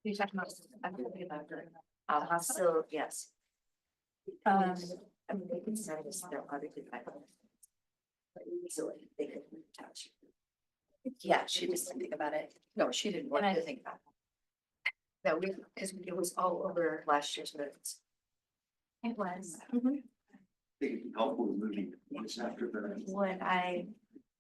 You talking about? So yes. I mean, they can send us their audited by. So they could touch. Yeah, she just didn't think about it. No, she didn't want to think about it. No, because it was all over last year's minutes. It was. I think it'd be helpful to moving once after the When I,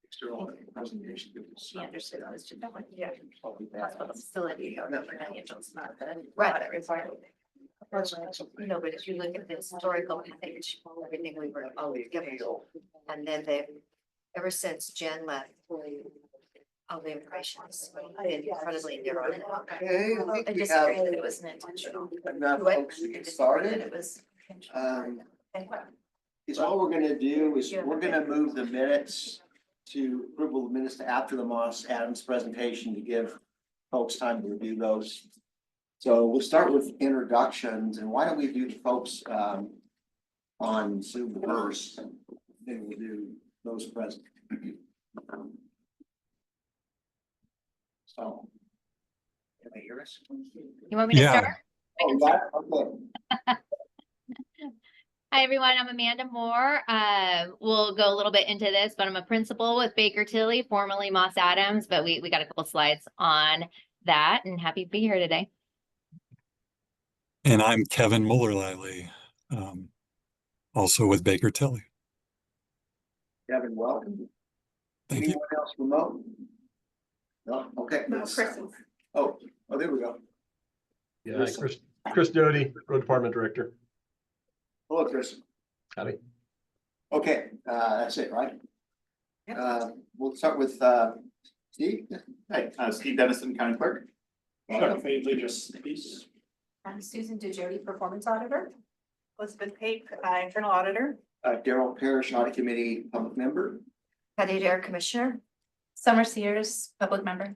external presentation. she understood, I was just like, yeah. Hospital facility or financials, not the. Right. No, but if you look at the historical page, everything we were always given, and then they, ever since Jen left. All the information has been incredibly narrow. Okay, I think I we just have agree that it wasn't intentional. enough What? folks to I get just agree started. that it was. Is all we're gonna do is we're gonna move the minutes to approval of minutes to after the Moss Adams presentation to give folks time to review those. So we'll start with introductions, and why don't we do the folks on Zoom first? Then we'll do those present. So. Can they hear us? You want me to start? Oh, yeah, okay. Hi, everyone. I'm Amanda Moore. We'll go a little bit into this, but I'm a principal with Baker Tilly, formerly Moss Adams, but we got a couple slides on that, and happy to be here today. And I'm Kevin Muller-Liley, also with Baker Tilly. Kevin, welcome. Thank Anyone else remote? No, okay. No, Chris. Oh, there we go. Yeah, hi, Chris Doty, Road Department Director. Hello, Chris. Howdy. Okay, that's it, right? We'll start with Steve. Hi, Steve Dennison, County Clerk. Welcome. I'm Susan DeJody, Performance Auditor. Elizabeth Pate, Internal Auditor. Daryl Parrish, Audit Committee Public Member. Patty Dare, Commissioner. Summer Sears, Public Member.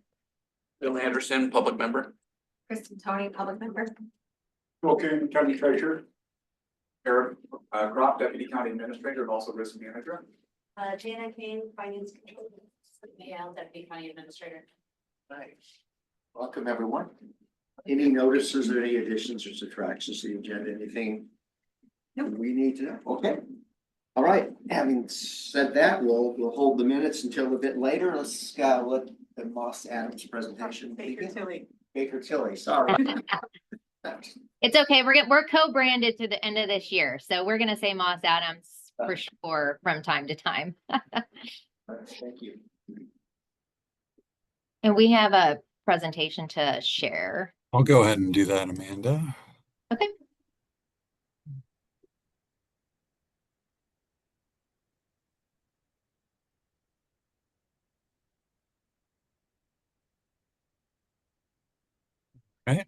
Bill Anderson, public member. Kristen Tony, Public Member. Okay, County Treasurer. Eric Crop, deputy county administrator and also risk manager. Jana Kane, Finance Controller. Yale, Deputy County Administrator. Nice. Welcome, everyone. Any notices or any additions or subtractions to the agenda, anything? We need to know, okay. All right, having said that, we'll hold the minutes until a bit later. Let's look at Moss Adams presentation. Baker Tilly. Baker Tilly, sorry. It's okay. We're co-branded through the end of this year, so we're gonna say Moss Adams for sure from time to time. Thank you. And we have a presentation to share. I'll go ahead and do that, Amanda. Okay. Right.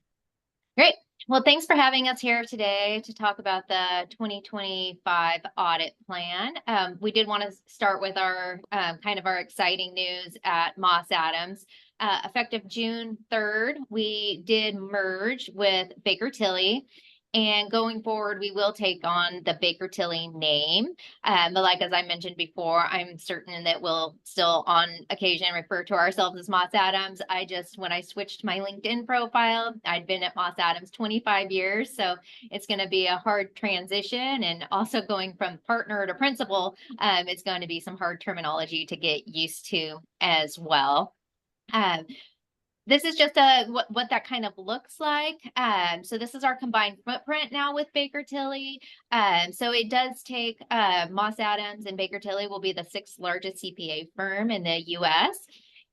Great. Well, thanks for having us here today to talk about the 2025 audit plan. We did want to start with our kind of our exciting news at Moss Adams. Effective June 3rd, we did merge with Baker Tilly. And going forward, we will take on the Baker Tilly name. But like, as I mentioned before, I'm certain that we'll still on occasion refer to ourselves as Moss Adams. When I switched my LinkedIn profile, I'd been at Moss Adams 25 years. So it's going to be a hard transition, and also going from partner to principal, it's going to be some hard terminology to get used to as well. This is just what that kind of looks like. So this is our combined footprint now with Baker Tilly. So it does take Moss Adams and Baker Tilly will be the 6th largest CPA firm in the US.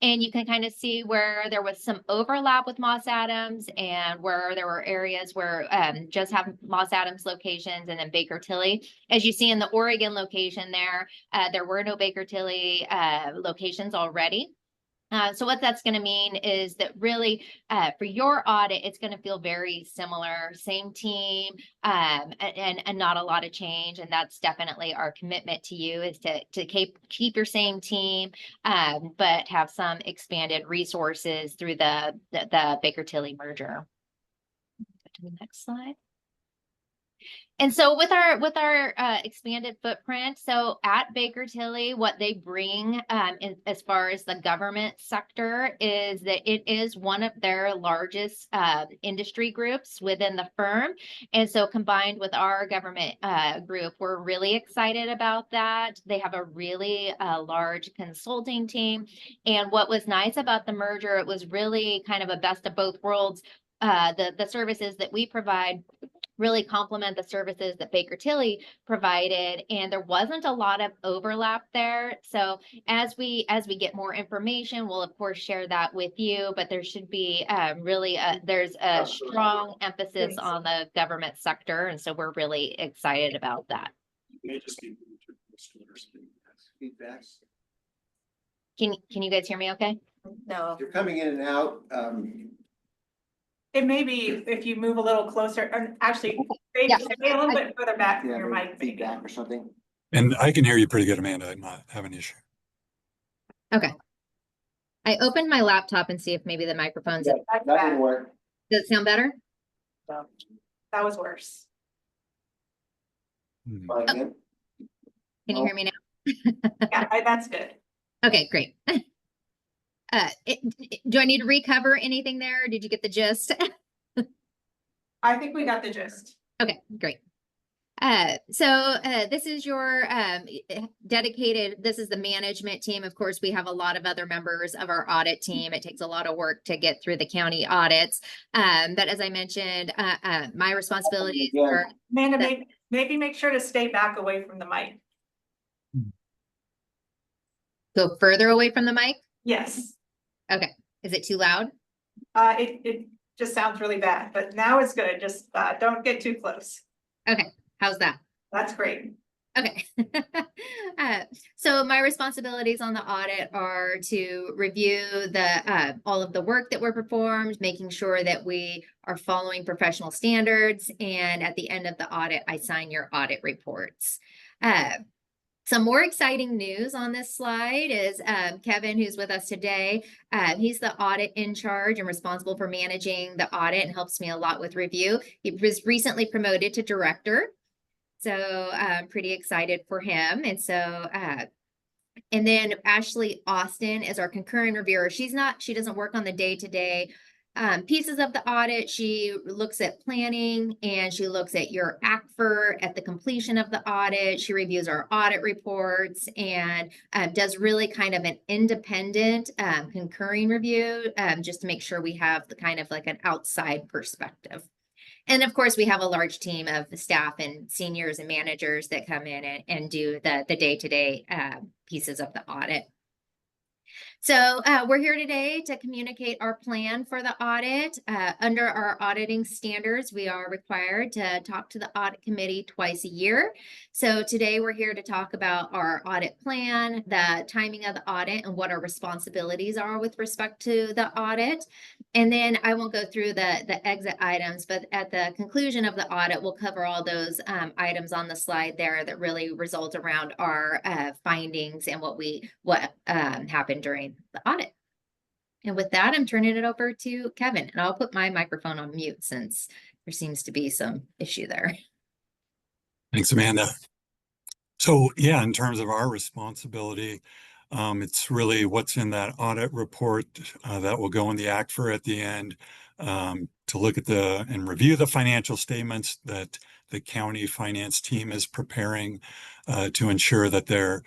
And you can kind of see where there was some overlap with Moss Adams and where there were areas where just have Moss Adams locations and then Baker Tilly. As you see in the Oregon location there were no Baker Tilly locations already. So what that's going to mean is that really for your audit, it's going to feel very similar, same team, and not a lot of change. And that's definitely our commitment to you, is to keep your same team, but have some expanded resources through the Baker Tilly merger. Go to the next slide. And so with our expanded footprint, so at Baker Tilly, what they bring as far as the government sector is that it is one of their largest industry groups within the firm. And so combined with our government group, we're really excited about that. They have a really large consulting team. And what was nice about the merger, it was really kind of a best of both worlds. The services that we provide really complement the services that Baker Tilly provided, and there wasn't a lot of overlap there. So as we get more information, we'll of course share that with you, but there should be there's a strong emphasis on the government sector, and so we're really excited about that. May just be. Feedback. Can you guys hear me okay? No. You're coming in and out. It may be if you move a little closer, and actually, maybe Yeah. stay a little bit further back from Yeah, your maybe mic. maybe. feedback or something. And I can hear you pretty good, Amanda. I not have an issue. Okay. I opened my laptop and see if maybe the microphone's. That That's didn't bad. work. Does it sound better? That was worse. Hmm. Fine, then. Can you No. hear me now? Yeah, that's good. Okay, great. Do I need to recover anything there? Or did you get the gist? I think we got the gist. Okay, great. This is your dedicated, this is the management team. Of course, we have a lot of other members of our audit team. It takes a lot of work to get through the county audits. But as I mentioned, my responsibilities Yeah. are, Amanda, maybe make sure to stay back away from the mic. go further away from the mic. Yes, Okay, is it too loud? it just sounds really bad, but now it's good. Just don't get too close. Okay, how's that? That's great. Okay. So my responsibilities on the audit are to review the all of the work that were performed, making sure that we are following professional standards, and at the end of the audit, I sign your audit reports. Some more exciting news on this slide is Kevin, who's with us today. He's the audit in charge and responsible for managing the audit and helps me a lot with review. He was recently promoted to director. So I'm pretty excited for him. And so, and then Ashley Austin is our concurring reviewer. She doesn't work on the day-to-day pieces of the audit. She looks at planning and she looks at your ACFR at the completion of the audit. She reviews our audit reports and does really kind of an independent concurring review just to make sure we have the kind of like an outside perspective. And of course, we have a large team of staff and seniors and managers that come in and do the day-to-day pieces of the audit. So we're here today to communicate our plan for the audit. Under our auditing standards, we are required to talk to the audit committee twice a year. So today we're here to talk about our audit plan, the timing of the audit, and what our responsibilities are with respect to the audit. And then I won't go through the exit items, but at the conclusion of the audit, we'll cover all those items on the slide there that really result around our findings and what happened during the audit. And with that, I'm turning it over to Kevin, and I'll put my microphone on mute since there seems to be some issue there. Thanks, Amanda. So yeah, in terms of our responsibility, it's really what's in that audit report that will go in the ACFR at the end to look at and review the financial statements that the county finance team is preparing to ensure that they're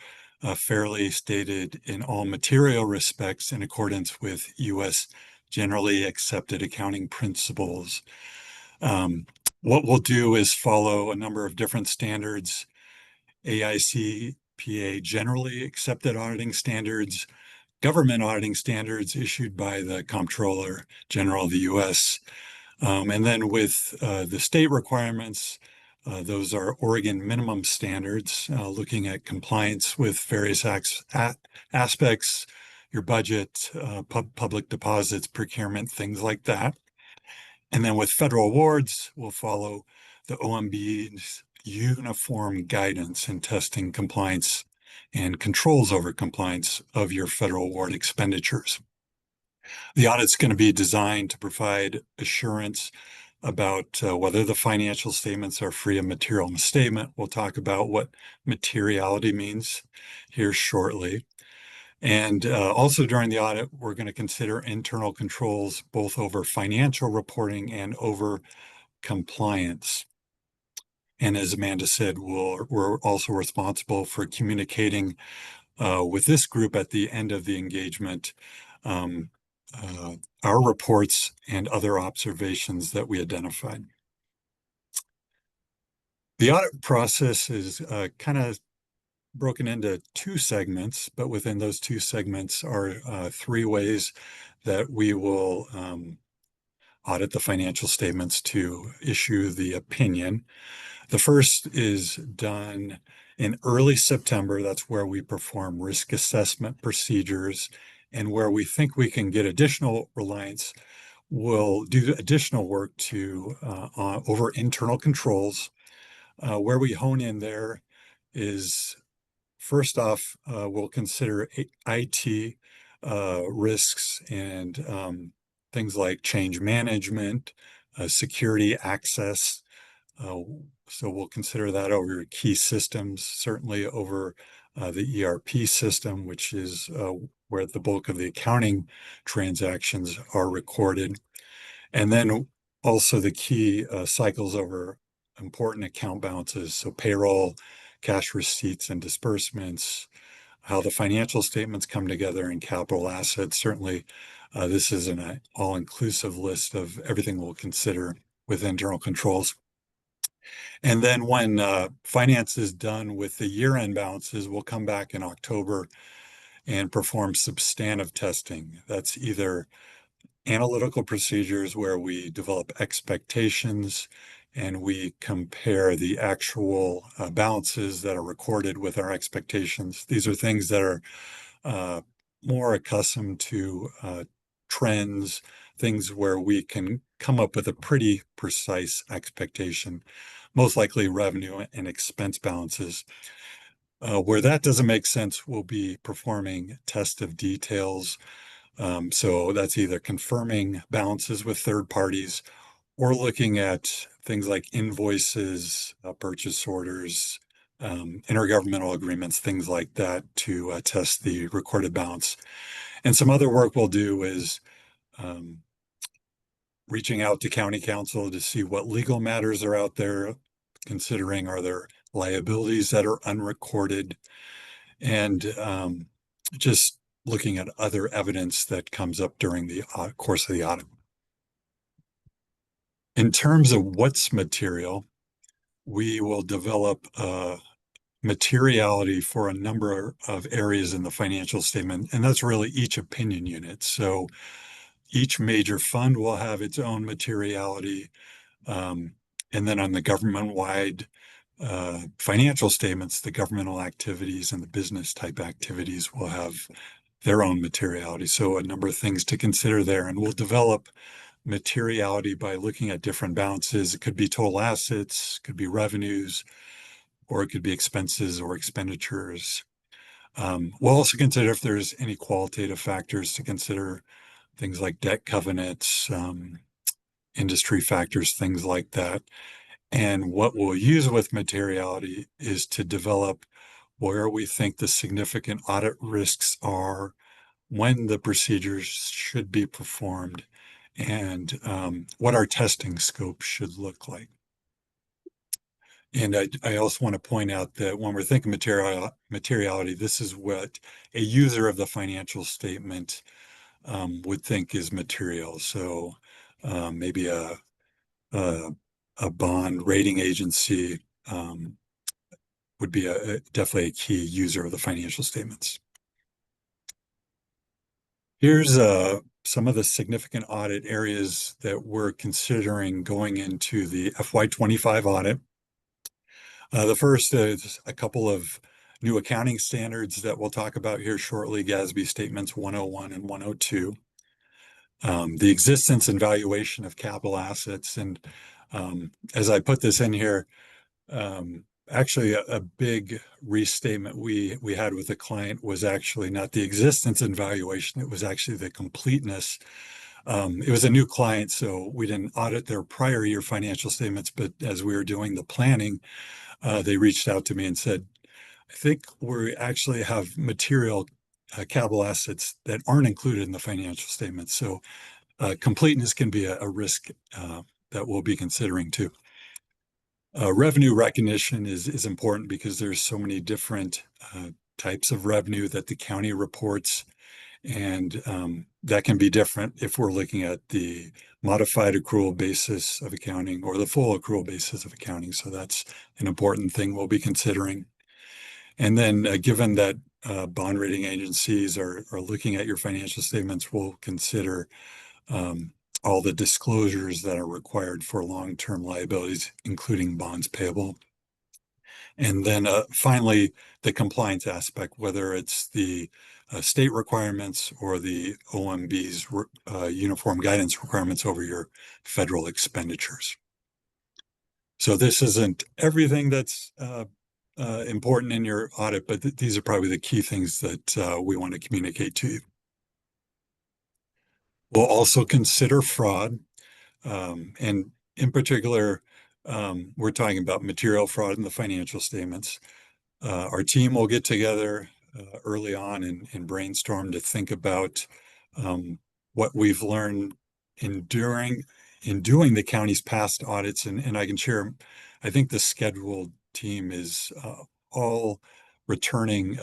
fairly stated in all material respects in accordance with U.S. generally accepted accounting principles. What we'll do is follow a number of different standards, AICPA generally accepted auditing standards, government auditing standards issued by the Comptroller General of the U.S. And then with the state requirements, those are Oregon minimum standards, looking at compliance with various aspects, your budget, public deposits, procurement, things like that. And then with federal awards, we'll follow the OMB's uniform guidance in testing compliance and controls over compliance of your federal award expenditures. The audit's going to be designed to provide assurance about whether the financial statements are free of material misstatement. We'll talk about what materiality means here shortly. And also during the audit, we're going to consider internal controls both over financial reporting and over compliance. And as Amanda said, we're also responsible for communicating with this group at the end of the engagement, our reports and other observations that we identified. The audit process is kind of broken into two segments, but within those two segments are three ways that we will audit the financial statements to issue the opinion. The first is done in early September. That's where we perform risk assessment procedures, and where we think we can get additional reliance, we'll do additional work to over internal controls. Where we hone in there is, first off, we'll consider IT risks and things like change management, security access. So we'll consider that over key systems, certainly over the ERP system, which is where the bulk of the accounting transactions are recorded. And then also the key cycles over important account balances, so payroll, cash receipts and disbursements, how the financial statements come together, and capital assets. Certainly, this is an all-inclusive list of everything we'll consider with internal controls. And then when finance is done with the year-end balances, we'll come back in October and perform substantive testing. That's either analytical procedures where we develop expectations and we compare the actual balances that are recorded with our expectations. These are things that are more accustomed to trends, things where we can come up with a pretty precise expectation, most likely revenue and expense balances. Where that doesn't make sense, we'll be performing test of details. So that's either confirming balances with third parties or looking at things like invoices, purchase orders, intergovernmental agreements, things like that to test the recorded balance. And some other work we'll do is reaching out to county counsel to see what legal matters are out there, considering are there liabilities that are unrecorded, and just looking at other evidence that comes up during the course of the audit. In terms of what's material, we will develop materiality for a number of areas in the financial statement, and that's really each opinion unit. So each major fund will have its own materiality, and then on the government-wide financial statements, the governmental activities and the business type activities will have their own materiality. So a number of things to consider there, and we'll develop materiality by looking at different balances. It could be total assets, could be revenues, or it could be expenses or expenditures. We'll also consider if there's any qualitative factors to consider, things like debt covenants, industry factors, things like that. And what we'll use with materiality is to develop where we think the significant audit risks are, when the procedures should be performed, and what our testing scope should look like. And I also want to point out that when we're thinking materiality, this is what a user of the financial statement would think is material. So maybe a bond rating agency would be definitely a key user of the financial statements. Here's some of the significant audit areas that we're considering going into the FY25 audit. The first is a couple of new accounting standards that we'll talk about here shortly, GASB Statements 101 and 102. The existence and valuation of capital assets. And as I put this in here, actually a big restatement we had with the client was actually not the existence and valuation, it was actually the completeness. It was a new client, so we didn't audit their prior year financial statements, but as we were doing the planning, they reached out to me and said, I think we actually have material capital assets that aren't included in the financial statements. So completeness can be a risk that we'll be considering too. Revenue recognition is important because there's so many different types of revenue that the county reports, and that can be different if we're looking at the modified accrual basis of accounting or the full accrual basis of accounting. So that's an important thing we'll be considering. And then given that bond rating agencies are looking at your financial statements, we'll consider all the disclosures that are required for long-term liabilities, including bonds payable. And then finally, the compliance aspect, whether it's the state requirements or the OMB's uniform guidance requirements over your federal expenditures. So this isn't everything that's important in your audit, but these are probably the key things that we want to communicate to you. We'll also consider fraud. And in particular, we're talking about material fraud in the financial statements. Our team will get together early on and brainstorm to think about what we've learned in doing the county's past audits. And I can share, I think the scheduled team is all returning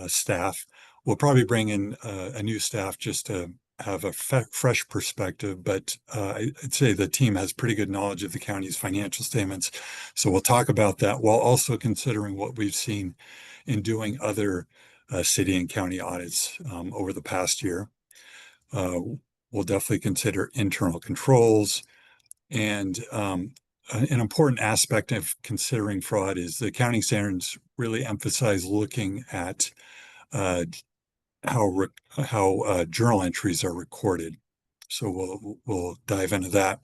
staff. We'll probably bring in a new staff just to have a fresh perspective, but I'd say the team has pretty good knowledge of the county's financial statements. So we'll talk about that while also considering what we've seen in doing other city and county audits over the past year. We'll definitely consider internal controls. And an important aspect of considering fraud is the accounting standards really emphasize looking at how journal entries are recorded. So we'll dive into that.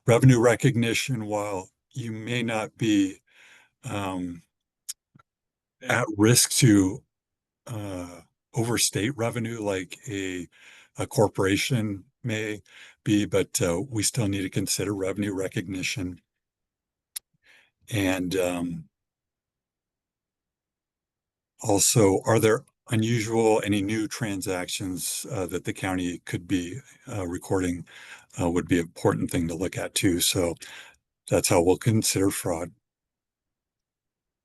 Revenue recognition, while you may not be at risk to overstate revenue like a corporation may be, but we still need to consider revenue recognition. And also, are there any new transactions that the county could be recording would be an important thing to look at too. So that's how we'll consider fraud.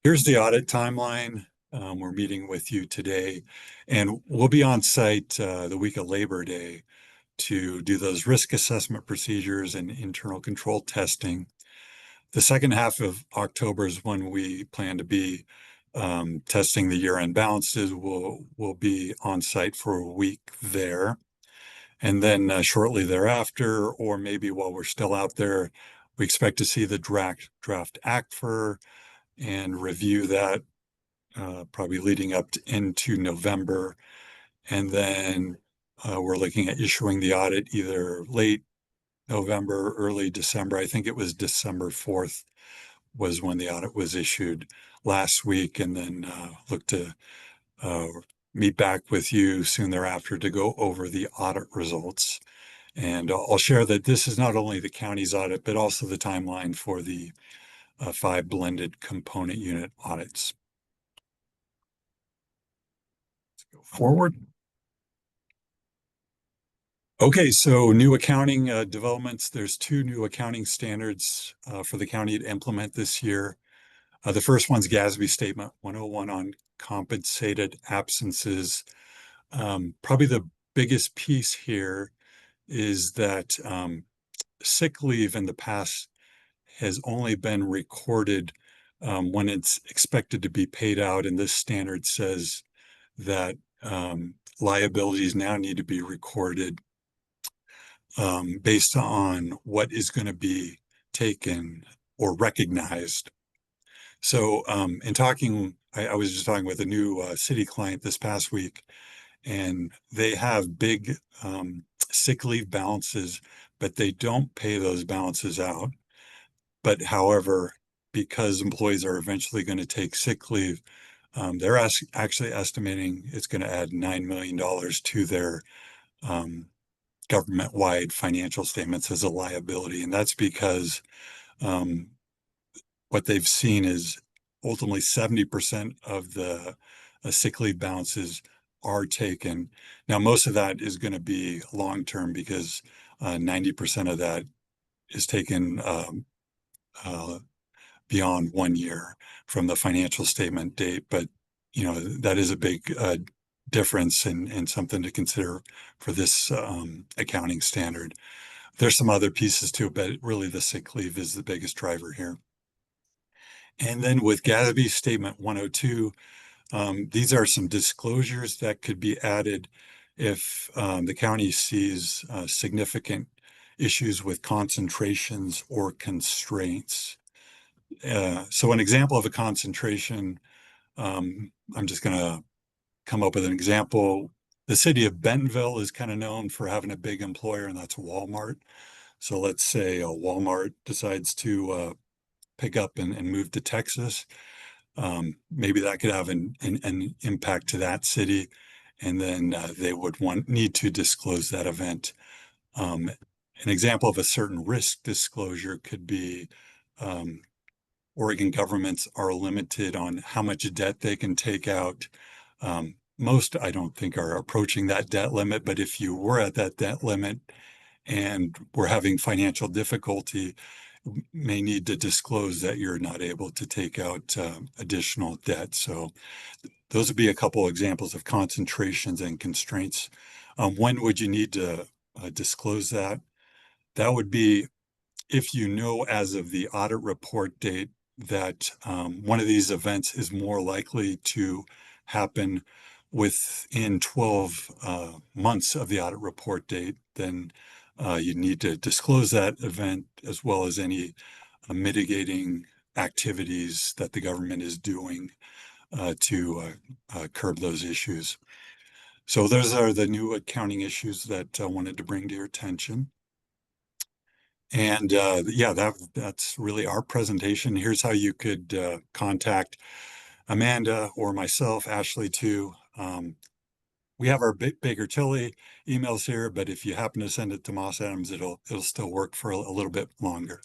Here's the audit timeline. We're meeting with you today, and we'll be on site the week of Labor Day to do those risk assessment procedures and internal control testing. The second half of October is when we plan to be testing the year-end balances. We'll be on site for a week there. And then shortly thereafter, or maybe while we're still out there, we expect to see the draft ACFR and review that probably leading up into November. And then we're looking at issuing the audit either late November, early December. I think it was December 4th was when the audit was issued last week, and then look to meet back with you soon thereafter to go over the audit results. And I'll share that this is not only the county's audit, but also the timeline for the 5 blended component unit audits. Let's go forward. Okay, so new accounting developments. There's 2 new accounting standards for the county to implement this year. The first one's GASB Statement 101 on compensated absences. Probably the biggest piece here is that sick leave in the past has only been recorded when it's expected to be paid out, and this standard says that liabilities now need to be recorded based on what is going to be taken or recognized. So in talking, I was just talking with a new city client this past week, and they have big sick leave balances, but they don't pay those balances out. But however, because employees are eventually going to take sick leave, they're actually estimating it's going to add $9 million to their government-wide financial statements as a liability. And that's because um, what they've seen is ultimately 70% of the sick leave balances are taken. Now, most of that is going to be long-term because 90% of that is taken beyond 1 year from the financial statement date. But, you know, that is a big difference and something to consider for this accounting standard. There's some other pieces too, but really the sick leave is the biggest driver here. And then with Gatsby Statement 102, these are some disclosures that could be added if the county sees significant issues with concentrations or constraints. So an example of a concentration, I'm just going to come up with an example. The city of Bentonville is kind of known for having a big employer, and that's Walmart. So let's say a Walmart decides to pick up and move to Texas. Maybe that could have an impact to that city, and then they would need to disclose that event. An example of a certain risk disclosure could be Oregon governments are limited on how much debt they can take out. Most, I don't think, are approaching that debt limit, but if you were at that debt limit and were having financial difficulty, may need to disclose that you're not able to take out additional debt. So those would be a couple examples of concentrations and constraints. When would you need to disclose that? That would be if you know as of the audit report date that one of these events is more likely to happen within 12 months of the audit report date, then you need to disclose that event as well as any mitigating activities that the government is doing to curb those issues. So those are the new accounting issues that I wanted to bring to your attention. And yeah, that's really our presentation. Here's how you could contact Amanda or myself, Ashley too. We have our Baker Tilly emails here, but if you happen to send it to Moss Adams, it'll still work for a little bit longer.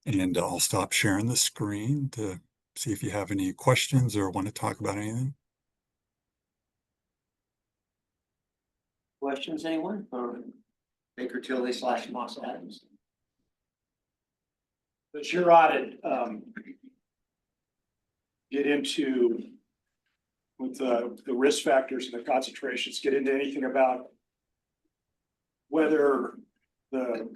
And I'll stop sharing the screen to see if you have any questions or want to talk about anything. Questions, anyone for Baker Tilly / Moss Adams? Does your audit get into with the risk factors and the concentrations, get into anything about whether the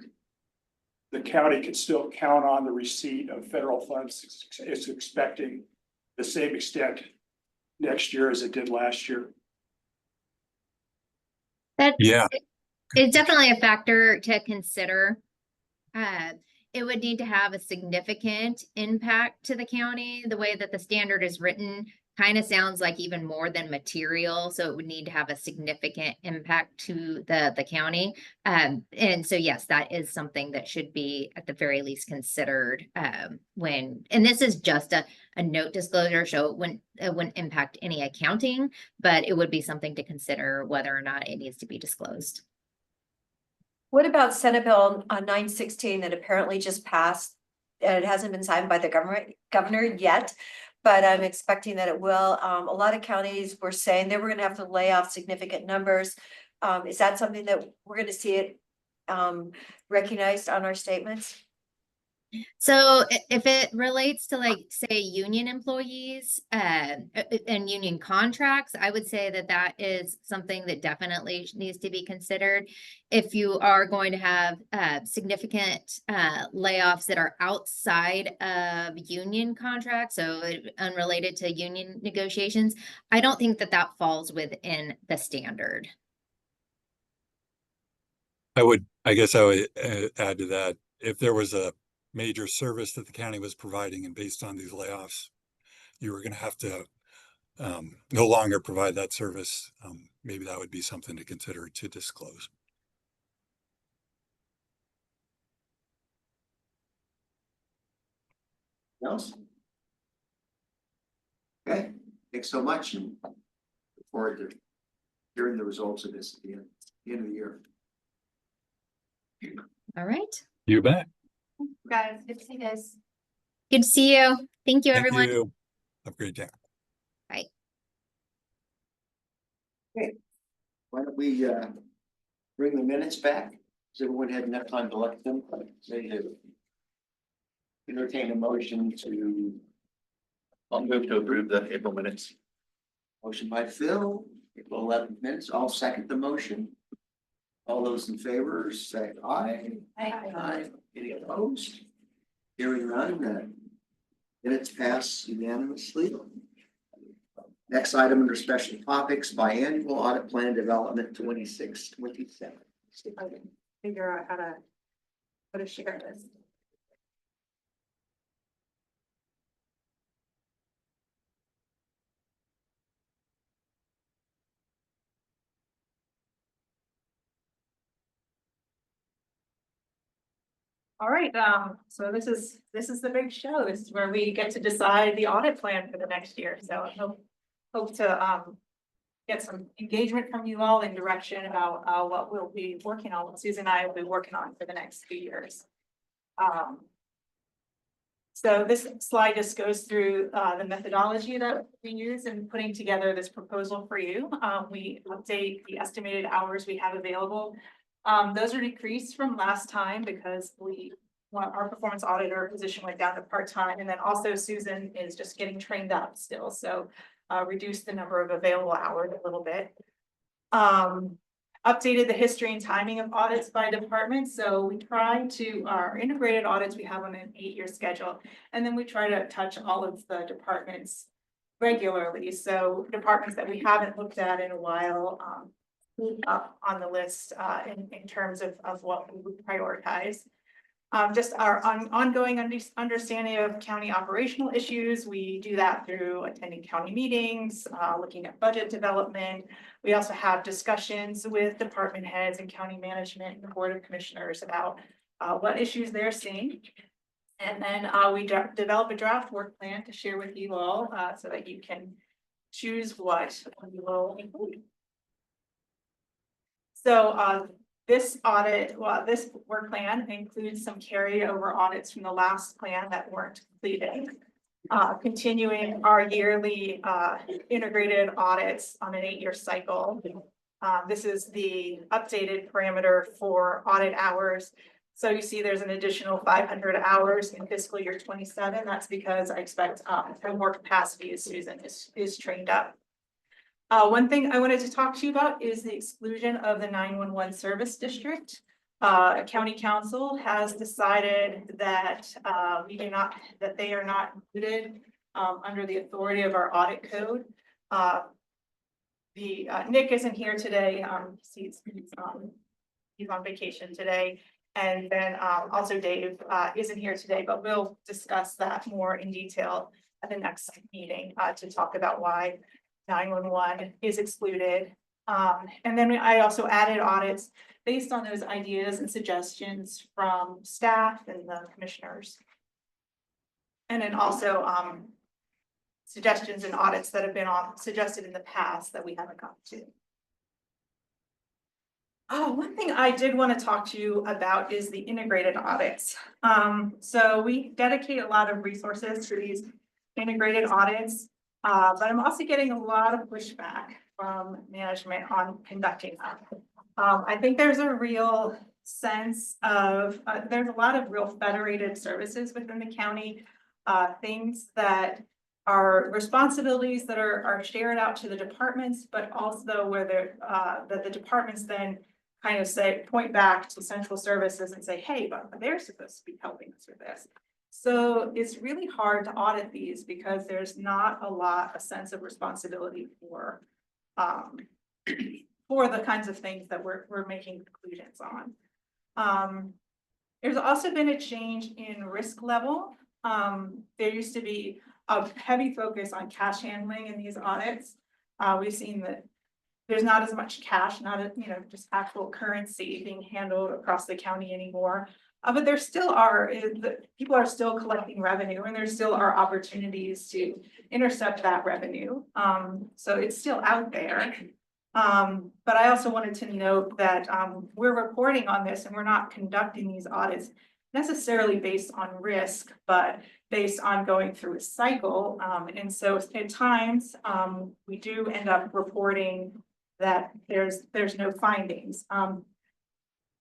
county can still count on the receipt of federal funds it's expecting the same extent next year as it did last year? Yeah. It's definitely a factor to consider. It would need to have a significant impact to the county. The way that the standard is written kind of sounds like even more than material. So it would need to have a significant impact to the county. And so, yes, that is something that should be at the very least considered and this is just a note disclosure, so it wouldn't impact any accounting, but it would be something to consider whether or not it needs to be disclosed. What about Senate Bill 916 that apparently just passed? And it hasn't been signed by the governor yet, but I'm expecting that it will. A lot of counties were saying they were going to have to lay off significant numbers. Is that something that we're going to see it recognized on our statements? So if it relates to like, say, union employees, and union contracts, I would say that that is something that definitely needs to be considered. If you are going to have, significant, layoffs that are outside of union contracts, so unrelated to union negotiations, I don't think that that falls within the standard. I guess I would add to that, if there was a major service that the county was providing and based on these layoffs, you were gonna have to no longer provide that service. Maybe that would be something to consider to disclose. Else? Okay, thanks so much and look forward to hearing the results of this at the end of the year. All right. You bet. Guys, good to see you guys. Good to see you. Thank you, Thank everyone. you. Have a great day. Bye. Why don't we bring the minutes back? Has everyone had enough time to look at them? They have entertain a motion to. I'll move to approve the April minutes. Motion by Phil, April 11th minutes. I'll second the motion. All those in favor say aye. Aye. Any opposed? Hearing none, the minutes pass unanimously. Next item under special topics, biannual audit plan development 26-27. See if I can figure out how to share this. All right, so this is the big show. This is where we get to decide the audit plan for the next year. So I hope to get some engagement from you all in direction about what we'll be working on, what Susan and I will be working on for the next few years. So this slide just goes through the methodology that we use in putting together this proposal for you. We update the estimated hours we have available. Those are decreased from last time because our performance auditor position went down to part-time, and then also Susan is just getting trained up still, so reduced the number of available hours a little bit. Updated the history and timing of audits by department. So we try to, our integrated audits, we have on an 8-year schedule, and then we try to touch all of the departments regularly. So departments that we haven't looked at in a while, up on the list in terms of what we would prioritize. Just our ongoing understanding of county operational issues. We do that through attending county meetings, looking at budget development. We also have discussions with department heads and county management and the Board of Commissioners about what issues they're seeing. And then we develop a draft work plan to share with you all so that you can choose what you will include. So this work plan includes some carryover audits from the last plan that weren't completed. Continuing our yearly integrated audits on an 8-year cycle. This is the updated parameter for audit hours. So you see there's an additional 500 hours in fiscal year 27. That's because I expect more capacity as Susan is trained up. One thing I wanted to talk to you about is the exclusion of the 911 service district. County Council has decided that they are not included under the authority of our audit code. Nick isn't here today. He's on vacation today. And then also Dave isn't here today, but we'll discuss that more in detail at the next meeting to talk about why 911 is excluded. And then I also added audits based on those ideas and suggestions from staff and the commissioners. And then also suggestions and audits that have been suggested in the past that we haven't gotten to. One thing I did want to talk to you about is the integrated audits. So we dedicate a lot of resources to these integrated audits. But I'm also getting a lot of pushback from management on conducting them. I think there's a real sense of, there's a lot of real federated services within the county. Things that are responsibilities that are shared out to the departments, but also where they're, that the departments then kind of say, point back to central services and say, hey, but they're supposed to be helping us with this. So it's really hard to audit these because there's not a sense of responsibility for the kinds of things that we're making conclusions on. There's also been a change in risk level. There used to be a heavy focus on cash handling in these audits. We've seen that there's not as much cash, just actual currency being handled across the county anymore. But there still are, people are still collecting revenue, and there still are opportunities to intercept that revenue. So it's still out there. But I also wanted to note that we're reporting on this, and we're not conducting these audits necessarily based on risk, but based on going through a cycle. And so at times we do end up reporting that there's no findings.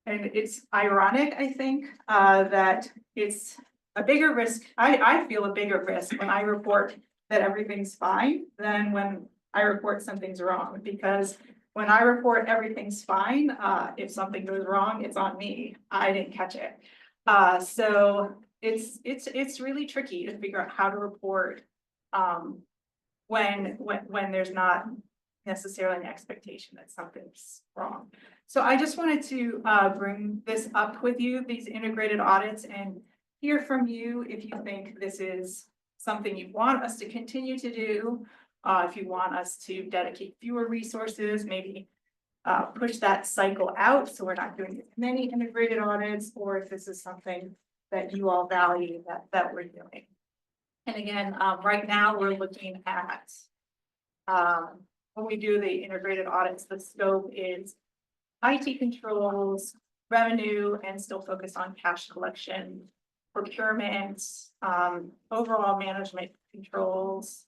And it's ironic, I think, that it's a bigger risk. I feel a bigger risk when I report that everything's fine than when I report something's wrong, because when I report everything's fine, if something goes wrong, it's on me. I didn't catch it. So it's really tricky to figure out how to report when there's not necessarily an expectation that something's wrong. So I just wanted to bring this up with you, these integrated audits, and hear from you if you think this is something you want us to continue to do. If you want us to dedicate fewer resources, maybe push that cycle out so we're not doing as many integrated audits, or if this is something that you all value that we're doing. And again, right now we're looking at when we do the integrated audits, the scope is IT controls, revenue, and still focus on cash collection, procurement, overall management controls,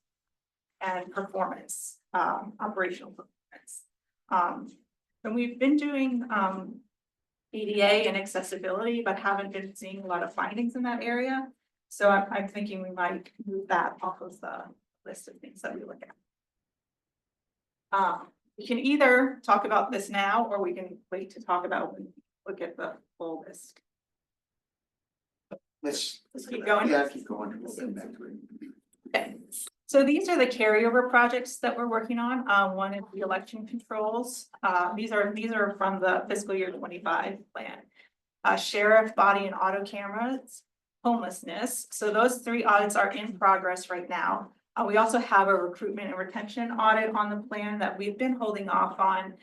and performance, operational performance. And we've been doing ADA and accessibility, but haven't been seeing a lot of findings in that area. So I'm thinking we might move that off of the list of things that we look at. We can either talk about this now, or we can wait to talk about when we look at the full list. Let's keep going. Yeah, keep going. We'll come back to it. Okay, so these are the carryover projects that we're working on. One is the election controls. These are from the fiscal year 25 plan. Sheriff, body and auto cameras, homelessness. So those 3 audits are in progress right now. We also have a recruitment and retention audit on the plan that we've been holding off on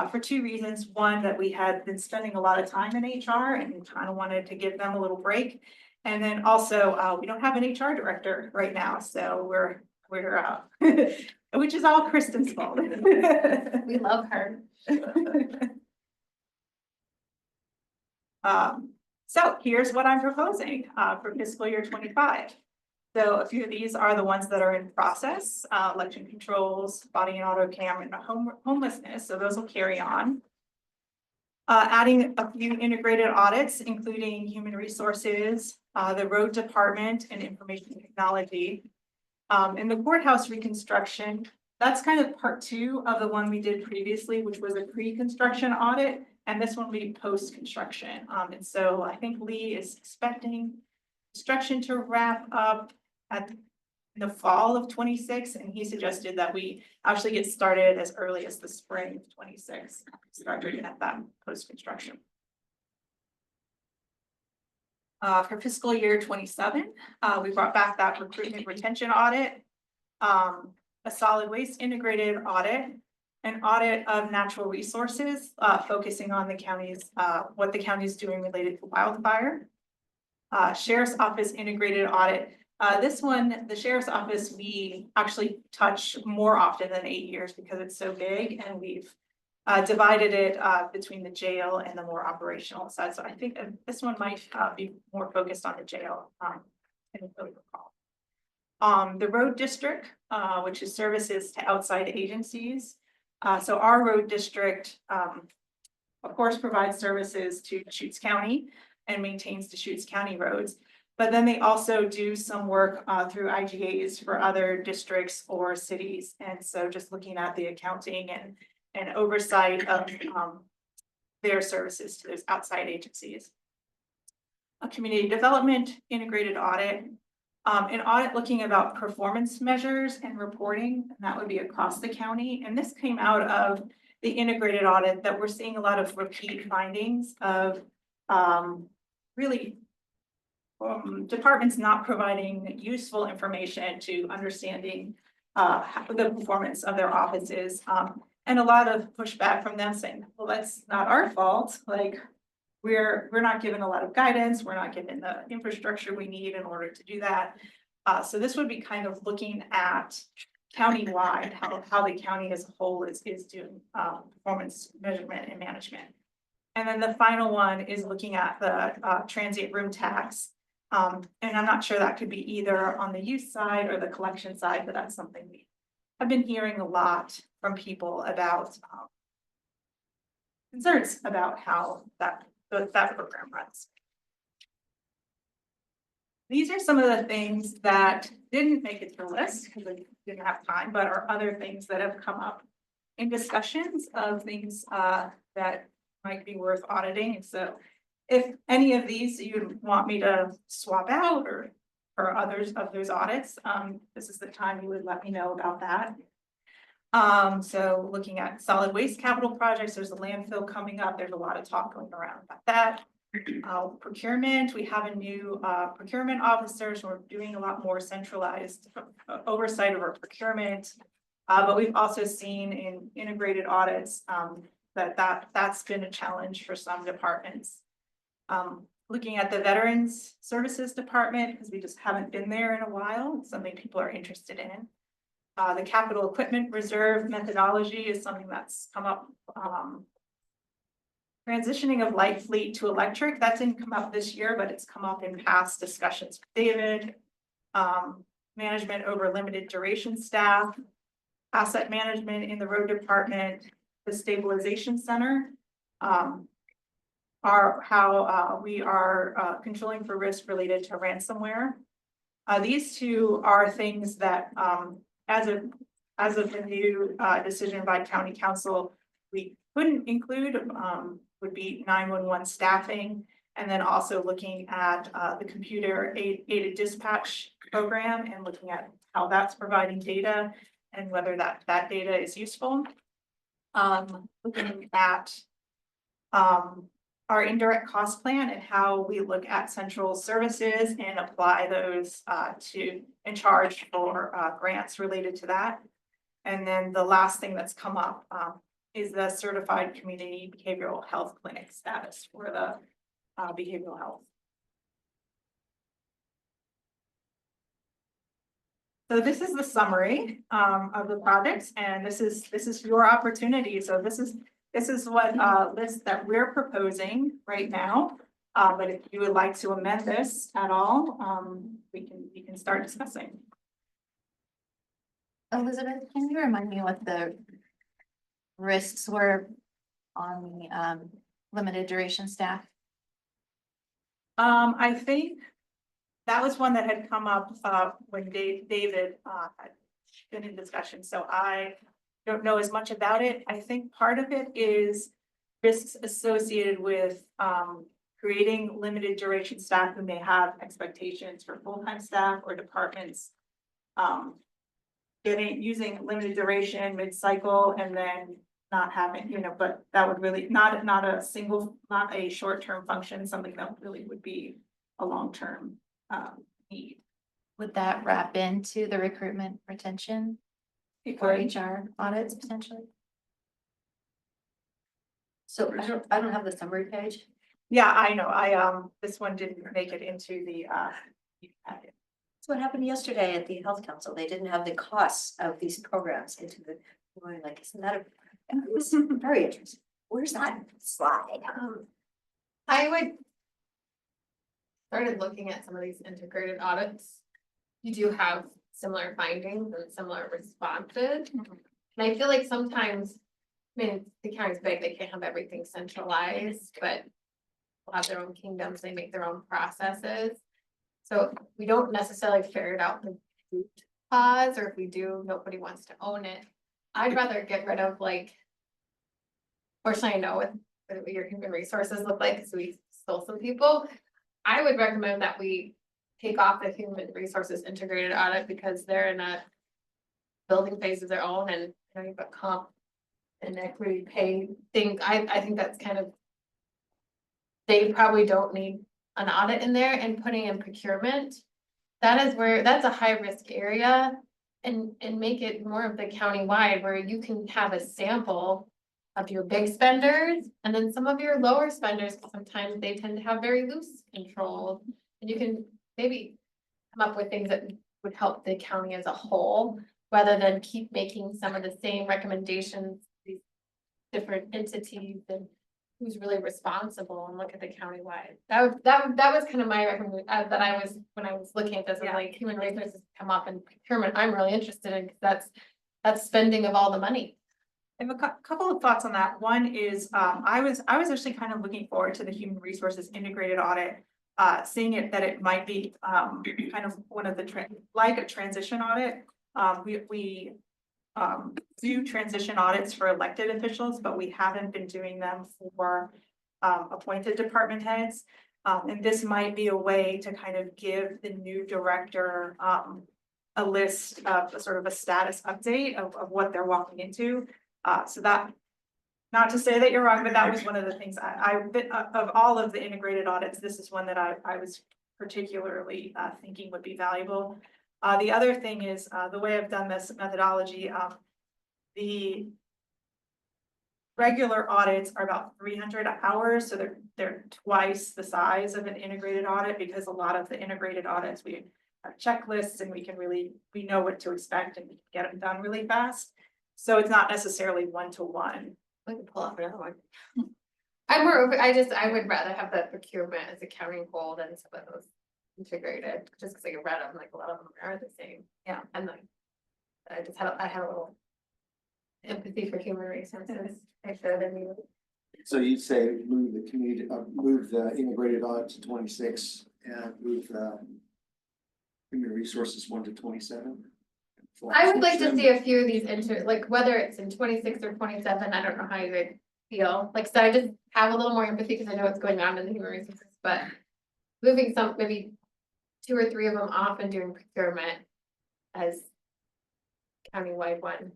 for 2 reasons. One, that we had been spending a lot of time in HR and kind of wanted to give them a little break. And then also, we don't have an HR director right now, so we're which is all Kristen's fault. We love her. So here's what I'm proposing for fiscal year 25. So a few of these are the ones that are in process, election controls, body and auto cam, and homelessness. So those will carry on. Adding a few integrated audits, including human resources, the road department, and information technology. In the courthouse reconstruction, that's kind of part 2 of the one we did previously, which was a pre-construction audit, and this one will be post-construction. And so I think Lee is expecting construction to wrap up at the fall of 26, and he suggested that we actually get started as early as the spring of 26, start looking at that post-construction. For fiscal year 27, we brought back that recruitment retention audit, a solid waste integrated audit, an audit of natural resources, focusing on the county's, what the county is doing related to wildfire. Sheriff's Office integrated audit. This one, the Sheriff's Office, we actually touch more often than 8 years because it's so big, and we've divided it between the jail and the more operational side. So I think this one might be more focused on the jail. I don't really recall. The road district, which is services to outside agencies. So our road district of course, provides services to Deschutes County and maintains Deschutes County roads. But then they also do some work through IGAs for other districts or cities. And so just looking at the accounting and oversight of their services to those outside agencies. A community development integrated audit. An audit looking about performance measures and reporting, and that would be across the county. And this came out of the integrated audit that we're seeing a lot of repeat findings of really departments not providing useful information to understanding the performance of their offices. And a lot of pushback from them saying, well, that's not our fault. Like, we're not given a lot of guidance. We're not given the infrastructure we need in order to do that. So this would be kind of looking at countywide, how the county as a whole is doing performance measurement and management. And then the final one is looking at the transient room tax. And I'm not sure that could be either on the use side or the collection side, but that's something we have been hearing a lot from people about concerns about how that program runs. These are some of the things that didn't make it to the list because we didn't have time, but are other things that have come up in discussions of things that might be worth auditing. And so if any of these you want me to swap out or others of those audits, this is the time you would let me know about that. So looking at solid waste capital projects, there's a landfill coming up. There's a lot of talk going around about that. Procurement, we have a new procurement officer, so we're doing a lot more centralized oversight of our procurement. But we've also seen in integrated audits that's been a challenge for some departments. Looking at the Veterans Services Department, because we just haven't been there in a while, it's something people are interested in. The capital equipment reserve methodology is something that's come up. Transitioning of light fleet to electric, that didn't come up this year, but it's come up in past discussions with David. Management over limited duration staff, asset management in the road department, the stabilization center. How we are controlling for risk related to ransomware. These two are things that as of the new decision by county council, we couldn't include, would be 911 staffing, and then also looking at the computer aided dispatch program and looking at how that's providing data and whether that data is useful. Looking at our indirect cost plan and how we look at central services and apply those and charge for grants related to that. And then the last thing that's come up is the certified community behavioral health clinic status for the behavioral health. So this is the summary of the projects, and this is your opportunity. So this is what list that we're proposing right now. But if you would like to amend this at all, we can start discussing. Elizabeth, can you remind me what the risks were on the limited duration staff? I think that was one that had come up when David had been in discussion. So I don't know as much about it. I think part of it is risks associated with creating limited duration staff who may have expectations for full-time staff or departments. Using limited duration mid-cycle and then not having, but that would really not a short-term function, something that really would be a long-term need. Would that wrap into the recruitment retention for HR audits potentially? So I don't have the summary page. Yeah, I know. This one didn't make it into the packet. That's what happened yesterday at the Health Council. They didn't have the costs of these programs into the, like, isn't that it was very interesting. Where's that slide? I would started looking at some of these integrated audits. You do have similar findings and similar responses. And I feel like sometimes I mean, the county's big, they can't have everything centralized, but they'll have their own kingdoms, they make their own processes. So we don't necessarily ferret out the root cause, or if we do, nobody wants to own it. I'd rather get rid of like. Fortunately, I know what your human resources look like, because we stole some people. I would recommend that we take off the human resources integrated audit, because they're in a building phase of their own, and you know, you've got comp and equity pay thing. I think that's kind of. They probably don't need an audit in there, and putting in procurement. That is where, that's a high risk area, and make it more of the county-wide, where you can have a sample of your big spenders, and then some of your lower spenders, 'cause sometimes they tend to have very loose control. And you can maybe come up with things that would help the county as a whole, rather than keep making some of the same recommendations, these different entities, and who's really responsible, and look at the countywide. That was kind of my recommendation, that I was, when I was looking at this, I'm like, human resources come up, and procurement, I'm really interested in, because that's spending of all the money. I have a couple of thoughts on that. One is, I was actually kind of looking forward to the human resources integrated audit. Seeing it that it might be, kind of one of the like a transition audit. We do transition audits for elected officials, but we haven't been doing them for, appointed department heads. And this might be a way to kind of give the new director, a list of a sort of a status update of what they're walking into. So that, not to say that you're wrong, but that was one of the things of all of the integrated audits, this is one that I was particularly thinking would be valuable. The other thing is, the way I've done this methodology, the regular audits are about 300 hours, so they're twice the size of an integrated audit, because a lot of the integrated audits, we have checklists, and we know what to expect, and we can get them done really fast. So it's not necessarily one-to-one. We can pull off another one. I'm more open, I would rather have that procurement as a county whole than some of those integrated, just because I read them, like a lot of them are the same. Yeah. And like, I had a little empathy for human resources. I should, I mean. So you'd say move the community, move the integrated audit to 26 and move the human resources 1 to 27? I would like to see a few of these like whether it's in 26 or 27, I don't know how you would feel. Like, so I just have a little more empathy, because I know what's going on in the human resources, but moving maybe 2 or 3 of them off and doing procurement as countywide one.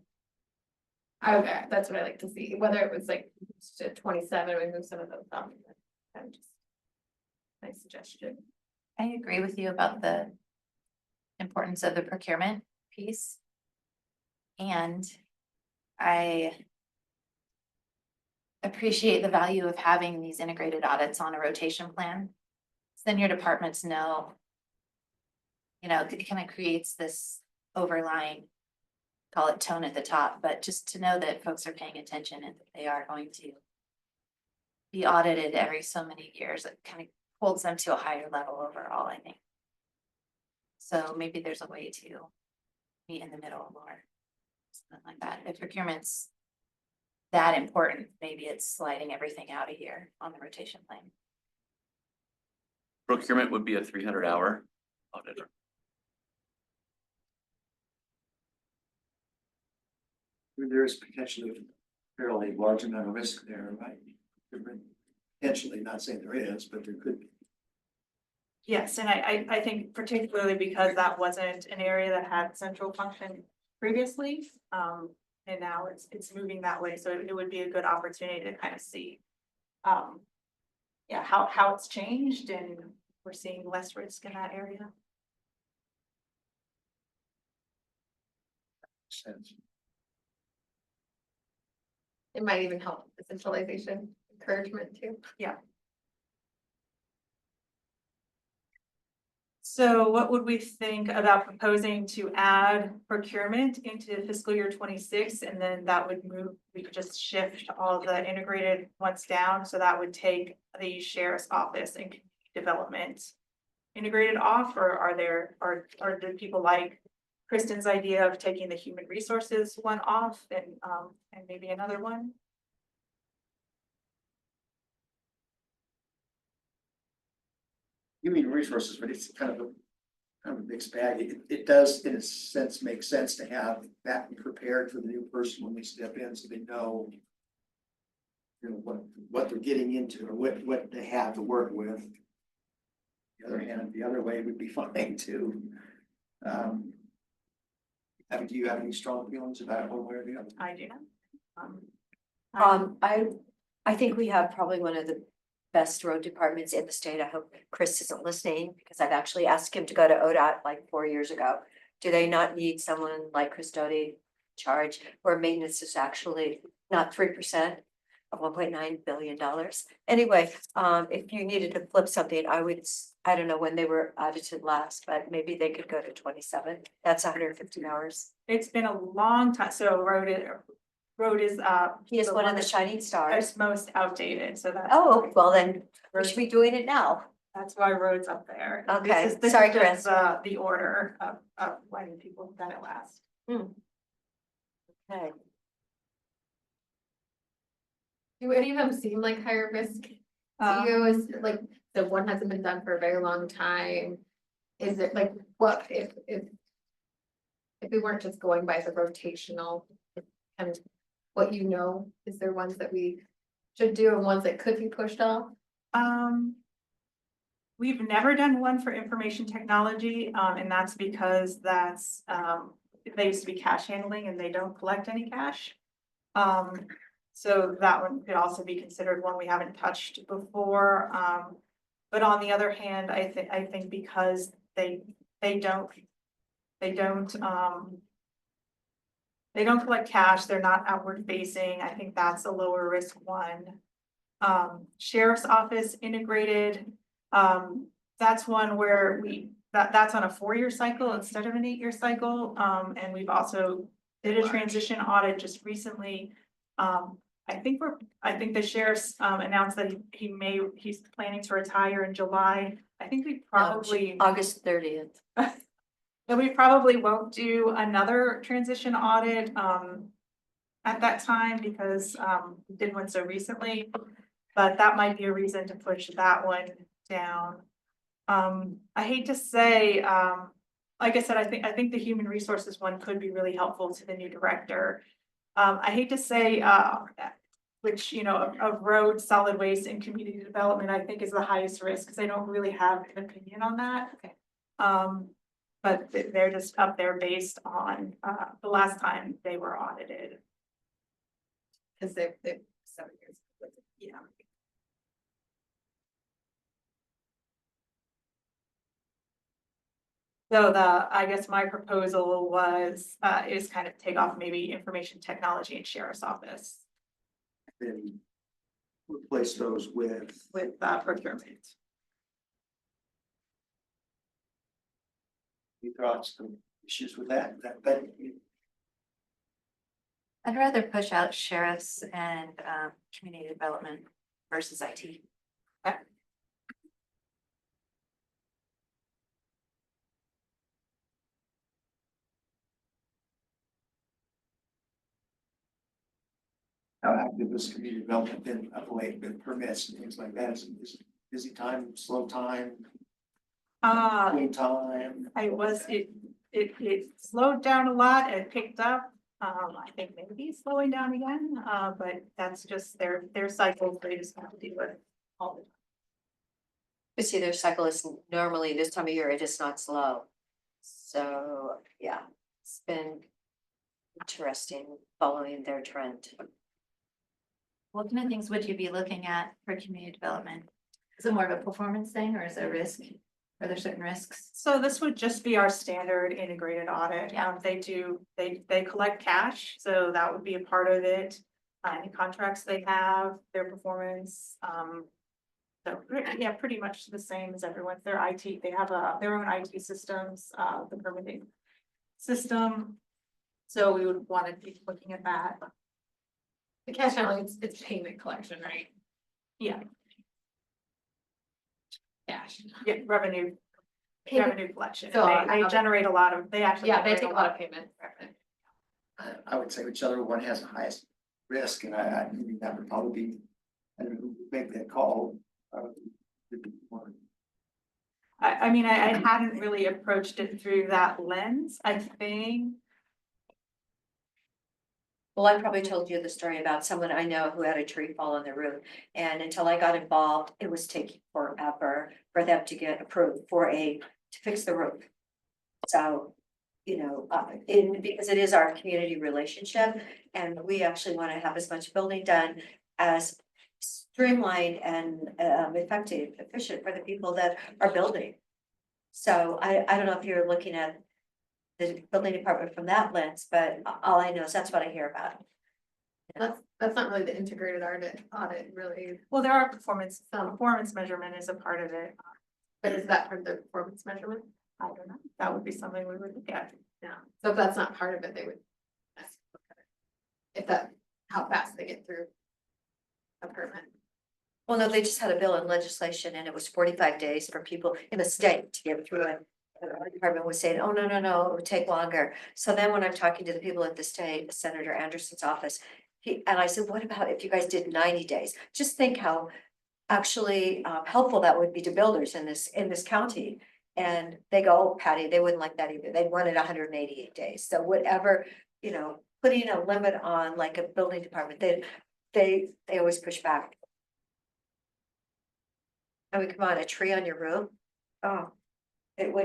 That's what I like to see, whether it was like to 27, we move some of those off. Just my suggestion. I agree with you about the importance of the procurement piece. And I appreciate the value of having these integrated audits on a rotation plan. So then your departments know, you know, it kind of creates this overlying, call it tone at the top, but just to know that folks are paying attention and that they are going to be audited every so many years, it kind of holds them to a higher level overall, I think. So maybe there's a way to meet in the middle or something like that. If procurement's that important, maybe it's sliding everything out of here on the rotation plan. Procurement would be a 300-hour audit. There is potentially a fairly large amount of risk there, right? Potentially, not saying there is, but there could be. Yes, and I think particularly because that wasn't an area that had central function previously. And now it's moving that way, so it would be a good opportunity to kind of see. Yeah, how it's changed, and we're seeing less risk in that area. Sense. It might even help the centralization encouragement too. Yeah. So what would we think about proposing to add procurement into fiscal year 26, and then that would move, we could just shift all the integrated ones down, so that would take the sheriff's office and community development integrated off, or or do people like Kristen's idea of taking the human resources one off and maybe another one? human resources, but it's kind of a mixed bag. It does, in a sense, make sense to have that prepared for the new person when they step in, so they know, you know, what they're getting into, or what they have to work with. The other hand, the other way would be fine too. Do you have any strong feelings about it one way or the other? I do. Um, I think we have probably one of the best road departments in the state. I hope Chris isn't listening, because I've actually asked him to go to ODOT like 4 years ago. Do they not need someone like Chris Doty charge, where maintenance is actually not 3% of $1.9 billion? Anyway, if you needed to flip something, I don't know when they were audited last, but maybe they could go to 27. That's 150 hours. It's been a long time, so road is, He is one of the that shining stars. is most outdated, so that's. Oh, well then, we should be doing it now. That's why road's up there. This Okay, is- this sorry, is just, Chris. The order of when people have done it last. Okay. Do any of them seem like higher risk? CEO is like, the one hasn't been done for a very long time. Is it like, what if we weren't just going by the rotational, kind of what you know, is there ones that we should do and ones that could be pushed off? We've never done one for information technology, and that's because they used to be cash handling and they don't collect any cash. So that one could also be considered one we haven't touched before. But on the other hand, I think because they don't collect cash, they're not outward facing. I think that's a lower risk one. Sheriff's Office integrated, that's one where that's on a 4-year cycle instead of an 8-year cycle. And we've also did a transition audit just recently. I think the sheriff's announced that he's planning to retire in July. I think we probably. August 30th. And we probably won't do another transition audit at that time, because we did one so recently. But that might be a reason to push that one down. I hate to say, like I said, I think the human resources one could be really helpful to the new director. I hate to say, which, you know, of road, solid waste, and community development, I think is the highest risk, because I don't really have an opinion on that. Okay. But they're just up there based on the last time they were audited. Cause they've 7 years. Yeah. So I guess my proposal was, is kind of take off maybe information technology and sheriff's office Then replace those with. with procurement. You thought some issues with that, I'd rather push out sheriffs and community development versus IT. how active has community development been of late, with permits and things like that? Is it busy time, slow time, clean time? It slowed down a lot, it picked up. I think maybe it's slowing down again, but that's just their cycles, they just have to deal with all the time. But see, their cycle is normally this time of year, it is not slow. So, yeah, it's been interesting following their trend. What kind of things would you be looking at for community development? Is it more of a performance thing, or is there risk? Are there certain risks? So this would just be our standard integrated audit. Yeah. They collect cash, so that would be a part of it. Any contracts they have, their performance, so yeah, pretty much the same as everyone. Their IT, they have their own IT systems, the permitting system. So we would want to be looking at that. The cash handling, it's payment collection, right? Yeah, Cash. yeah, revenue collection. So, They generate a lot of, they actually. Yeah, they generate take a lot of payment. I would say whichever one has the highest risk, and I mean, that would probably be, I don't know who would make that call. Would be one. I mean, I hadn't really approached it through that lens, I think. Well, I probably told you the story about someone I know who had a tree fall on their roof. And until I got involved, it was taking forever for them to get approved to fix the roof. So, because it is our community relationship and we actually want to have as much building done as streamlined and effective, efficient for the people that are building. So I don't know if you're looking at the building department from that lens, but all I know is that's what I hear about. That's not really the integrated audit really, Well, there are performance measurement is a part of it. but is that part of the performance measurement? I don't know. That would be something we would look at. Yeah, so if that's not part of it, they would. ask to look at it. If that, how fast they get through a permit. Well, no, they just had a bill in legislation and it was 45 days for people in the state to get through it. And the department was saying, oh, no, it would take longer. So then when I'm talking to the people at the state, Senator Anderson's office, and I said, what about if you guys did 90 days? Just think how actually helpful that would be to builders in this county. And they go, oh, Patty, they wouldn't like that either. They wanted 188 days. So whatever, putting a limit on like a building department, they always push back. I mean, come on, a tree on your roof? Oh,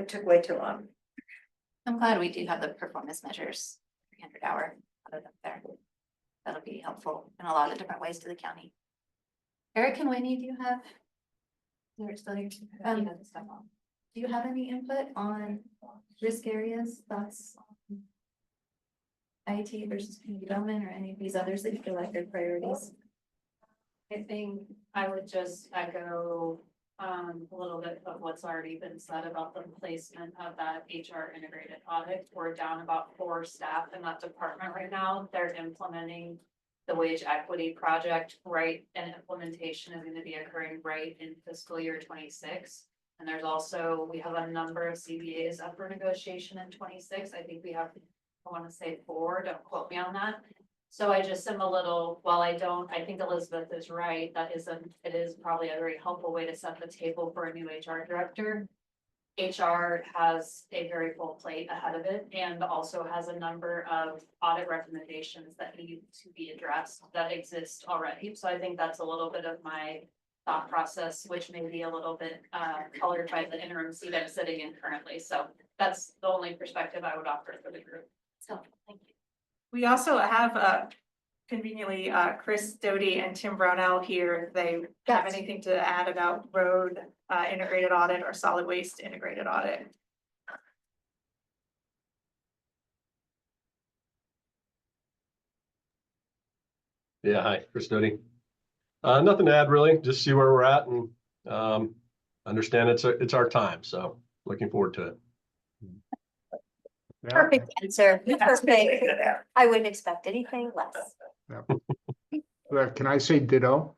took way too long. I'm glad we do have the performance measures, 300-hour audit up there. That'll be helpful in a lot of different ways to the county. Eric and Winnie, do you have? Do you have any input on risk areas, thoughts? IT versus community development or any of these others that you feel like are priorities? I think I would just echo a little bit of what's already been said about the placement of that HR integrated audit. We're down about 4 staff in that department right now. They're implementing the wage equity project, right? And implementation is going to be occurring right in fiscal year 26. And there's also, we have a number of CBAs up for negotiation in 26. I think we have, I want to say 4, don't quote me on that. So I just am a little, while I think Elizabeth is right, it is probably a very helpful way to set the table for a new HR director. HR has a very full plate ahead of it and also has a number of audit recommendations that need to be addressed that exist already. So I think that's a little bit of my thought process, which may be a little bit colored by the interim seat I'm sitting in currently. So that's the only perspective I would offer for the group. So thank you. We also have conveniently Chris Doty and Tim Brownell here. If they have anything to add about road integrated audit or solid waste integrated audit. Yeah, hi, Chris Doty. Nothing to add really, just see where we're at and understand it's our time, so looking forward to it. Perfect answer. Perfect. I wouldn't expect anything less. Well, can I say ditto?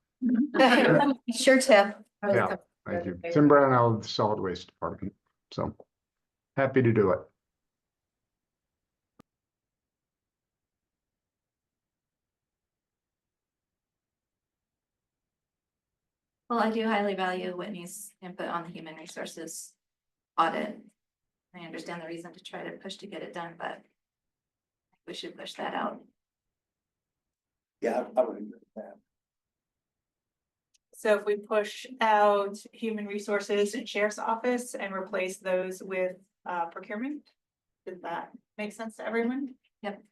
Sure, Tim. Yeah, thank you. Tim Brownell of the Solid Waste Department. So happy to do it. Well, I do highly value Whitney's input on the human resources audit. I understand the reason to try to push to get it done, but we should push that out. Yeah, I would agree with that. So if we push out human resources and sheriff's office and replace those with procurement, does that make sense to everyone? Yep.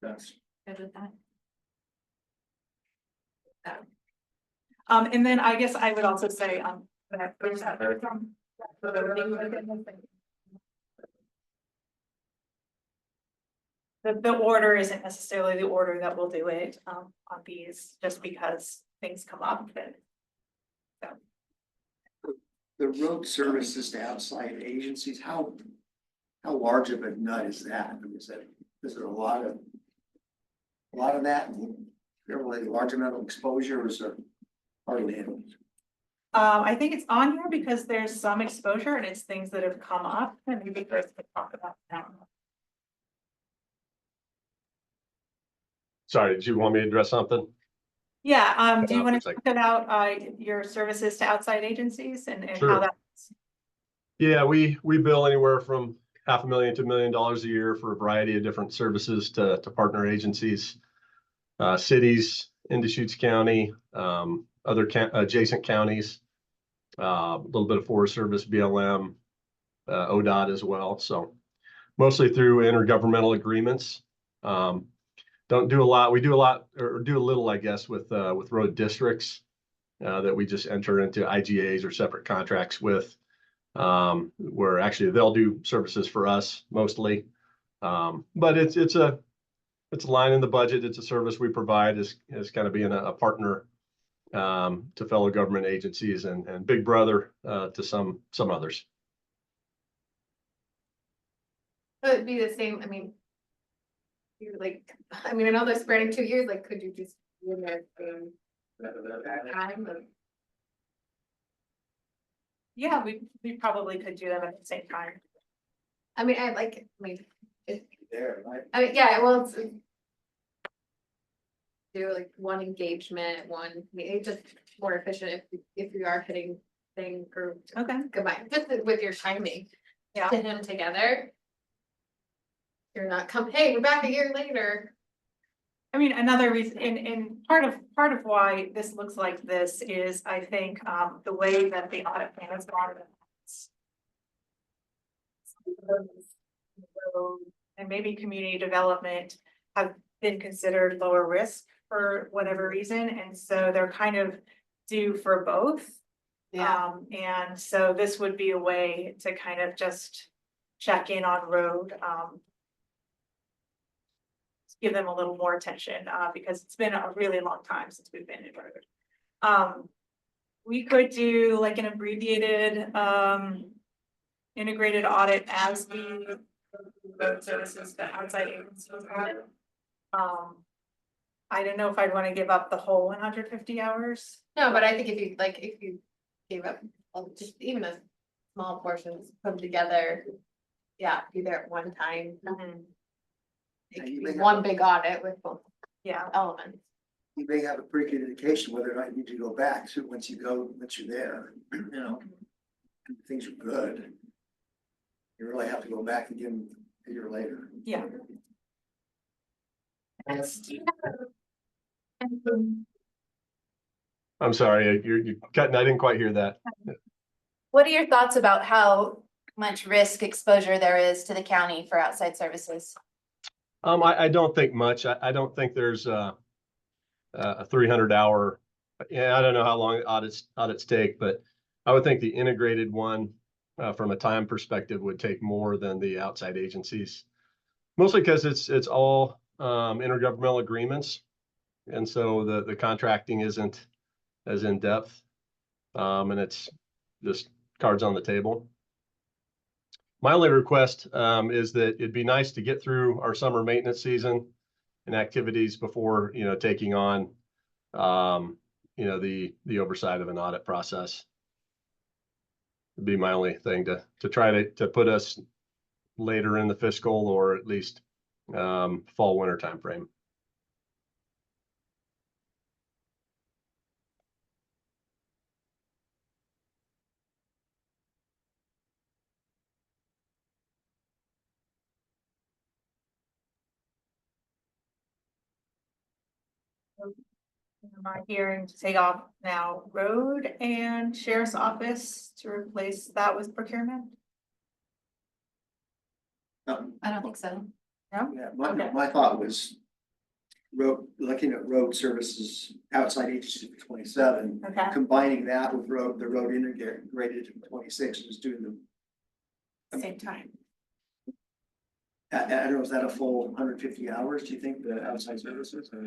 Yes. Good with that. And then I guess I would also say the order isn't necessarily the order that we'll do it on these, just because things come up. The road services to outside agencies, how large of a nut is that? I mean, is there a lot of that? Really large amount of exposure, or is there hardly any? I think it's on here because there's some exposure and it's things that have come up and maybe Chris could talk about that. Sorry, did you want me to address something? Yeah, do you want to talk about your services to outside agencies and Sure. how that? Yeah, we bill anywhere from $500,000 to $1 million a year for a variety of different services to partner agencies, cities, in Deschutes County, other adjacent counties, a little bit of Forest Service, BLM, ODOT as well. So mostly through intergovernmental agreements. Don't do a lot. We do a lot, or do a little, I guess, with road districts that we just enter into IGAs or separate contracts with, where actually they'll do services for us mostly. But it's a line in the budget. It's a service we provide as kind of being a partner to fellow government agencies and big brother to some others. So it'd be the same, I mean. You're like, I mean, I know they're spreading 2 years, like, could you just be in there time? Yeah, we probably could do that at the same time. I mean, I like, There, right? I mean, yeah, well, it's. Do like one engagement, I mean, it's just more efficient if you are hitting thing or Okay. combined, just with your timing. Yeah. To him together. You're not hey, we're back a year later. I mean, another reason, and part of why this looks like this is, I think, the way that the audit plan is gone. And maybe community development have been considered lower risk for whatever reason, and so they're kind of due for both. And so this would be a way to kind of just check in on road, give them a little more attention, because it's been a really long time since we've been in road. We could do like an abbreviated, integrated audit as the road services to outside agencies. I don't know if I'd want to give up the whole 150 hours. No, but I think if you gave up just even a small portions, put them together. Yeah, be there at one time. It could be one big audit with both elements. You may have a pretty good indication whether or not you need to go back to once you're there, you know, things are good. You really have to go back again a year later. Yeah. I'm sorry, you're cutting. I didn't quite hear that. What are your thoughts about how much risk exposure there is to the county for outside services? I don't think much. I don't think there's a 300-hour. Yeah, I don't know how long audits take, but I would think the integrated one from a time perspective would take more than the outside agencies. Mostly because it's all intergovernmental agreements. And so the contracting isn't as in depth. And it's just cards on the table. My only request is that it'd be nice to get through our summer maintenance season and activities before, taking on, the oversight of an audit process. It'd be my only thing to try to put us later in the fiscal or at least fall winter timeframe. Am I hearing to take off now road and sheriff's office to replace that with procurement? I don't think so. No? Yeah, my thought was looking at road services outside agency for 27, Okay. combining that with the road integrated to 26, just doing them. Same time. I don't know, is that a full 150 hours, do you think, the outside services? It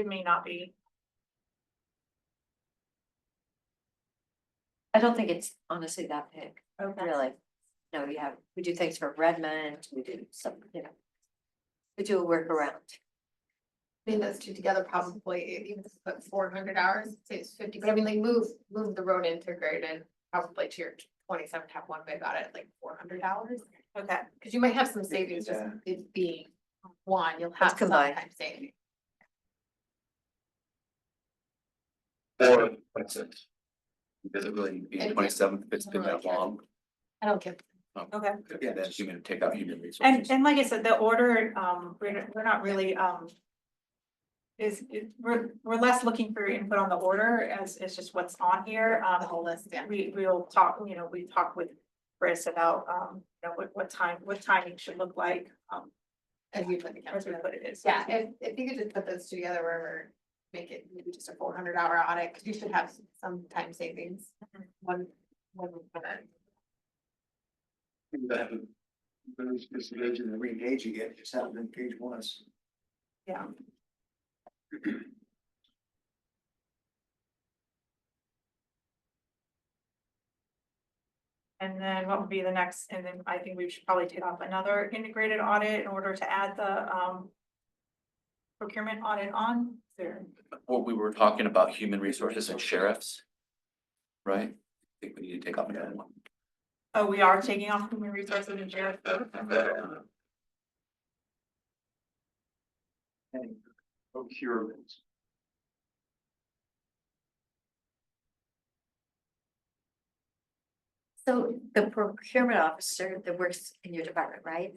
may not be. I don't think it's honestly that big, Okay. really. No, we do things for Redmond, we do some, we do a workaround. I mean, those two together probably, even if you put 400 hours, say it's 50, but I mean, like move the road integrated probably to your 27, have one big audit, like 400 hours. Okay. Because you might have some savings just it being one, you'll have some combined. time savings. Or, what's it? Does it really be And- 27th if it's been that Really long? I don't care. Okay. Yeah, then human, take out human And, resources. and like I said, the order, we're not really, we're less looking for input on the order as, it's just what's on here. The whole list, yeah. We'll talk, we talk with Chris about, what timing should look like, As you put it as we together. put it is. Yeah, if you could just put those together where we're, make it maybe just a 400-hour audit, because you should have some time savings. One. Just engaging and re-engaging it, just haven't been engaged once. Yeah. And then what would be the next, and then I think we should probably take off another integrated audit in order to add the, procurement audit on there. What we were talking about human resources and sheriffs. Right? I think we need to take off another one. Oh, we are taking off human resources and sheriff. And procurement. So the procurement officer that works in your department, right?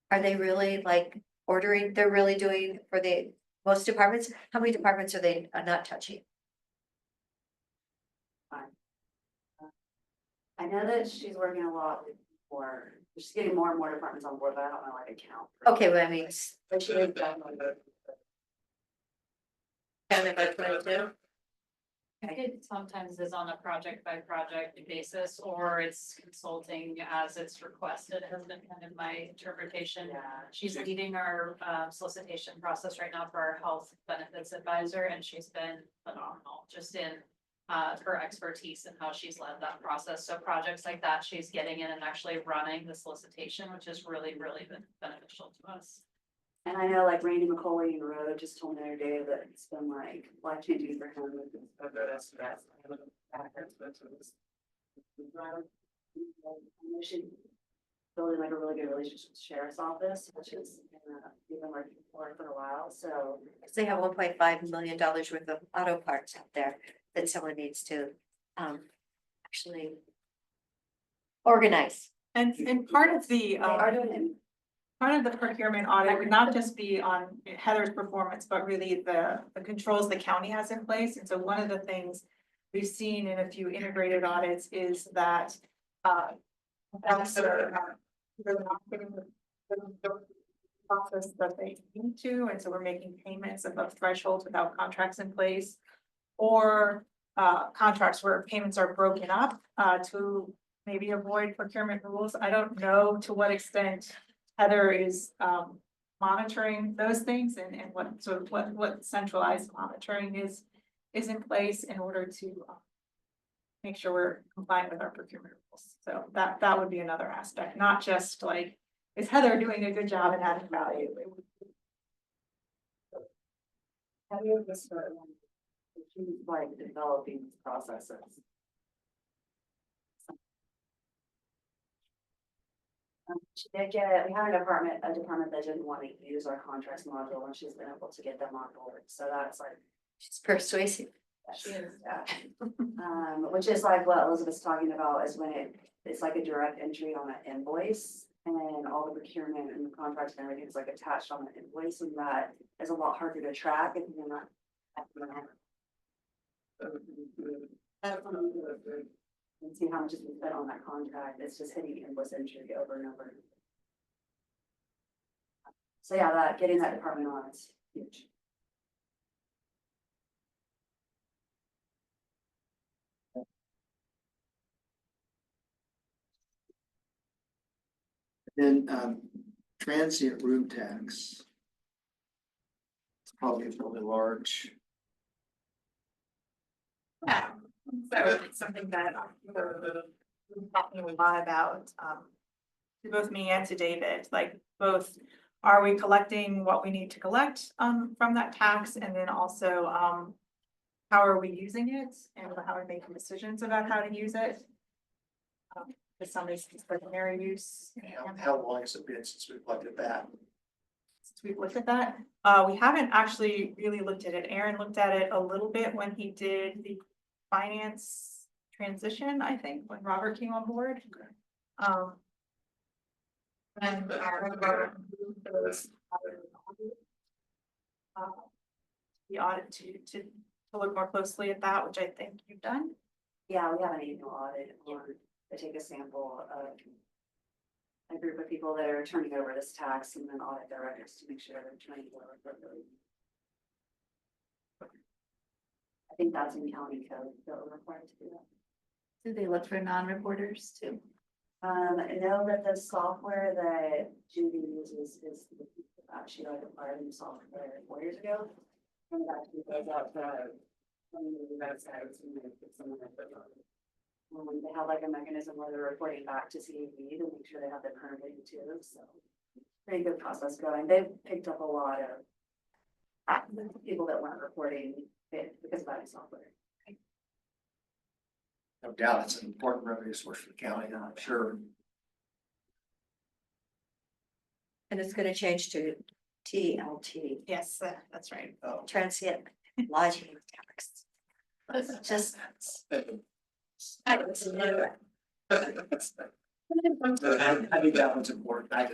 Are they really like ordering, they're really doing for the, most departments? How many departments are they not touching? I know that she's working a lot more, she's getting more and more departments on board, but I don't know like a count. Okay, well, I mean, But she is definitely. kind of like 22. It sometimes is on a project by project basis, or it's consulting as it's requested, has been kind of my interpretation. Yeah. She's leading our solicitation process right now for our health benefits advisor, and she's been phenomenal just in her expertise and how she's led that process. So projects like that, she's getting in and actually running the solicitation, which has really, really been beneficial to us. And I know like Randy McCauley in Road just told me the other day that it's been like life changing for him. She building like a really good relationship with the sheriff's office, which is we've been working for a while, so. Because they have $1.5 million worth of auto parts out there that someone needs to actually organize. And part of the, They are doing it. part of the procurement audit would not just be on Heather's performance, but really the controls the county has in place. And so one of the things we've seen in a few integrated audits is that that's really not getting the process that they need to, and so we're making payments above thresholds without contracts in place. Or contracts where payments are broken up to maybe avoid procurement rules. I don't know to what extent Heather is monitoring those things and what sort of what centralized monitoring is in place in order to make sure we're compliant with our procurement rules. So that would be another aspect, not just like, is Heather doing a good job and adding value? Have you ever started one? She's like developing these processes. She did get, we had a department that didn't want to use our contracts module, and she's been able to get them on board, so that's like. She's persuasive. She is, yeah. Which is like what Elizabeth's talking about, is when it's like a direct entry on an invoice. And all the procurement and the contracts and everything is like attached on the invoice, and that is a lot harder to track if you're not. And see how much has been spent on that contract, it's just hitting invoice entry over and over. So yeah, getting that department on is huge. Then transient room tax. It's probably really large. Yeah, so it's something that we're talking a lot about, to both me and to David, like both, are we collecting what we need to collect, from that tax? And then also, how are we using it and how are we making decisions about how to use it? For some is discretionary use. How long has it been since we collected that? since we've looked at that. We haven't actually really looked at it. Aaron looked at it a little bit when he did the finance transition, I think, when Robert came on board. And I remember those, the audit to look more closely at that, which I think you've done. Yeah, we have an annual audit on, they take a sample of a group of people that are turning over this tax and then audit their records to make sure they're turning it over appropriately. I think that's in county code, that we're required to do that. Do they look for non-reporters too? I know that the software that Judy uses is actually like acquired new software 4 years ago. And it actually goes out to the websites and they put some of it. They have like a mechanism where they're reporting back to CAB to make sure they have their current data too, so. Pretty good process going. They've picked up a lot of people that weren't reporting it because of that software. No doubt it's an important revenue source for the county, I'm sure. And it's gonna change to TLT, Yes, that's right. transient lodging tax. Just. I think that one's important. I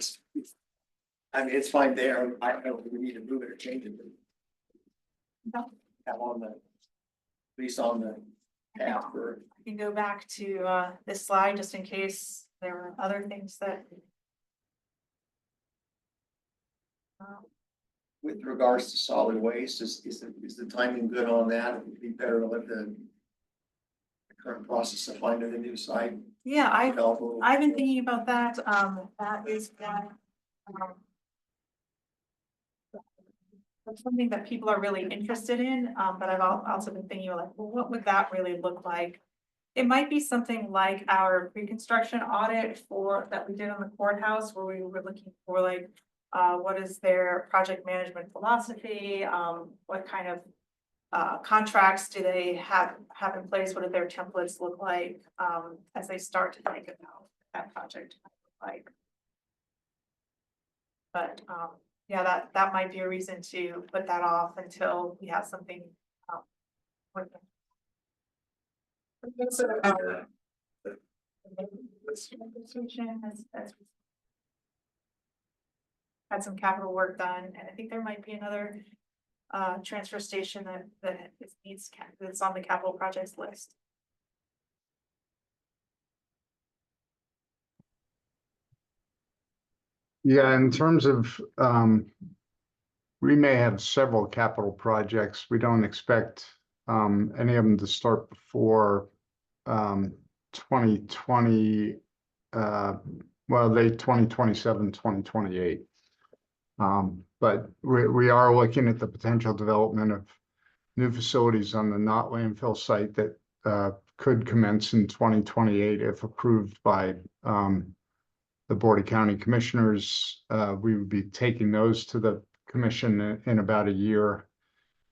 mean, it's fine there. I don't know if we need to move it or change it. Have on the, at least on the tab for. I can go back to this slide just in case there were other things that. With regards to solid waste, is the timing good on that? It would be better to let the current process of finding a new site. Yeah, develop a little- I've been thinking about that. That is that's something that people are really interested in. But I've also been thinking like, well, what would that really look like? It might be something like our pre-construction audit that we did on the courthouse, where we were looking for like, what is their project management philosophy? What kind of contracts do they have in place? What do their templates look like as they start to think about that project like? But yeah, that might be a reason to put that off until we have something. With them. Has had some capital work done, and I think there might be another transfer station that that's on the capital projects list. Yeah, in terms of, we may have several capital projects. We don't expect any of them to start before 2020, well, late 2027, 2028. But we are looking at the potential development of new facilities on the not landfill site that could commence in 2028 if approved by the Board of County Commissioners. We would be taking those to the commission in about a year.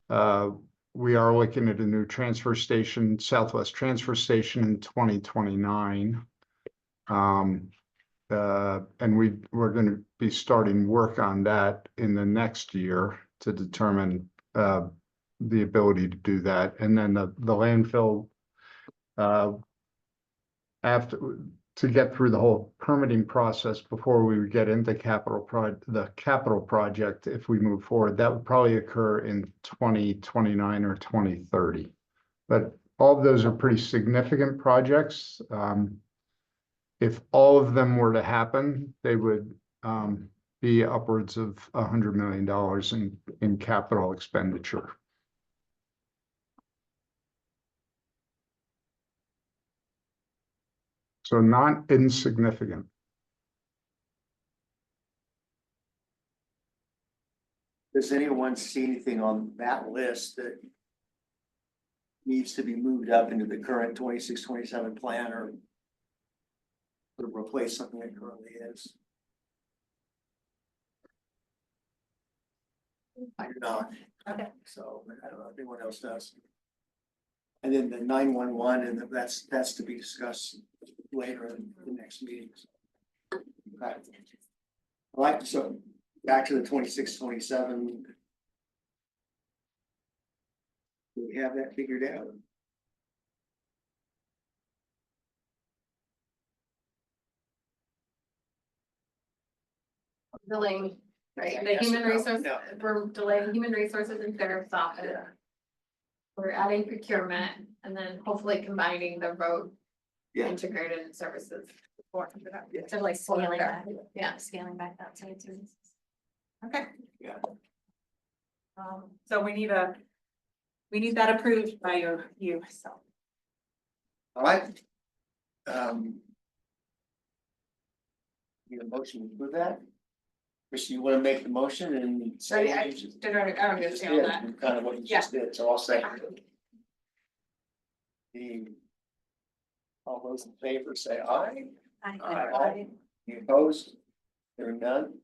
We are looking at a new transfer station, Southwest Transfer Station, in 2029. And we're going to be starting work on that in the next year to determine the ability to do that. And then the landfill, after, to get through the whole permitting process before we would get into the capital project, if we move forward, that would probably occur in 2029 or 2030. But all of those are pretty significant projects. If all of them were to happen, they would be upwards of $100 million in capital expenditure. So not insignificant. Does anyone see anything on that list that needs to be moved up into the current 26-27 plan or replace something that currently is? I do not. Okay. So I don't know if anyone else does. And then the 911, and that's to be discussed later in the next meeting. Okay. All right, so back to the 26-27. Do we have that figured out? Delaying, right, I the guess human so. resource, No. we're delaying human resources and sheriff's office. We're adding procurement and then hopefully combining the road Yeah. integrated services. Yeah. So like Scaling back. Yeah. Scaling back that side services. Okay. Yeah. So we need that approved by you, so. All right. Need a motion to approve that? Chris, you want to make the motion and say? I what you just- don't you just understand did, that. Kind of what you just did, so I'll say. All those in favor say aye. Aye. Any opposed? Hearing none.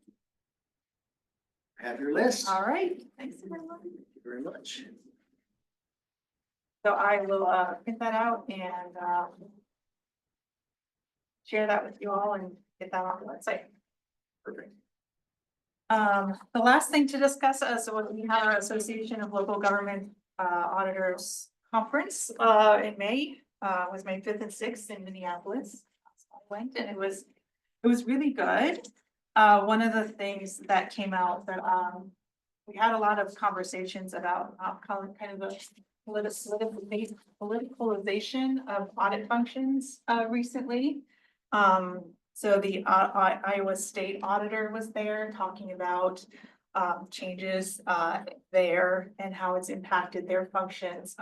Have your list. All right, thanks everyone. Thank you very much. So I will print that out and share that with you all and get that on the website. Perfect. The last thing to discuss is when we had our Association of Local Government Auditors Conference in May, was May 5th and 6th in Minneapolis. I went and it was really good. One of the things that came out that we had a lot of conversations about kind of the politicalization of audit functions recently. So the Iowa State Auditor was there talking about changes there and how it's impacted their functions.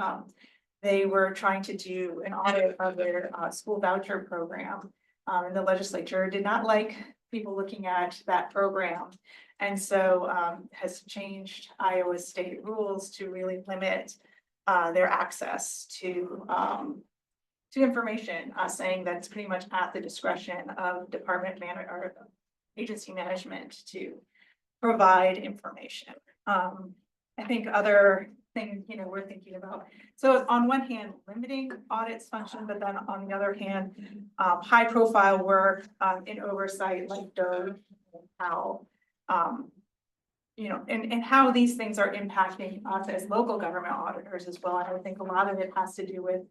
They were trying to do an audit of their school voucher program. And the legislature did not like people looking at that program. And so has changed Iowa State rules to really limit their access to information, saying that it's pretty much at the discretion of department manager or agency management to provide information. I think other things, we're thinking about. So on one hand, limiting audits function, but then on the other hand, high profile work in oversight like DOE, how, and how these things are impacting us as local government auditors as well. And I think a lot of it has to do with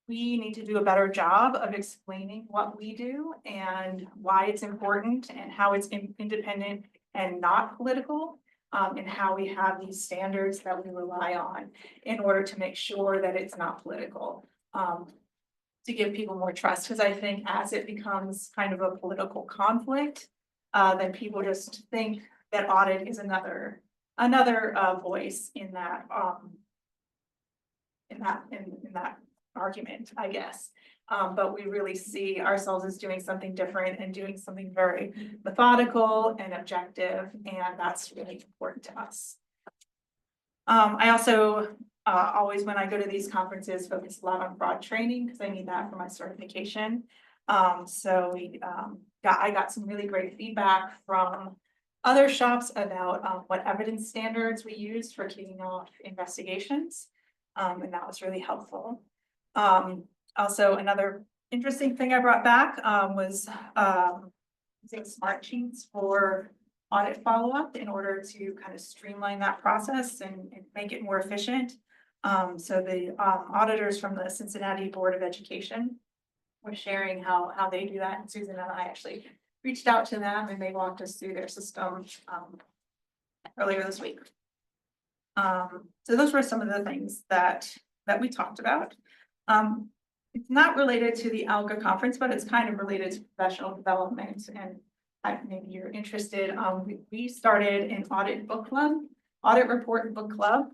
we need to do a better job of explaining what we do and why it's important and how it's independent and not political. And how we have these standards that we rely on in order to make sure that it's not political. To give people more trust, because I think as it becomes kind of a political conflict, then people just think that audit is another voice in that argument, I guess. But we really see ourselves as doing something different and doing something very methodical and objective, and that's really important to us. I also always, when I go to these conferences, focus a lot on fraud training because I need that for my certification. So I got some really great feedback from other shops about what evidence standards we used for kicking off investigations, and that was really helpful. Also, another interesting thing I brought back was using smart sheets for audit follow-up in order to kind of streamline that process and make it more efficient. So the auditors from the Cincinnati Board of Education were sharing how they do that. And Susan and I actually reached out to them and they walked us through their system earlier this week. So those were some of the things that we talked about. It's not related to the ALGA conference, but it's kind of related to professional development and maybe you're interested. We started an audit report book club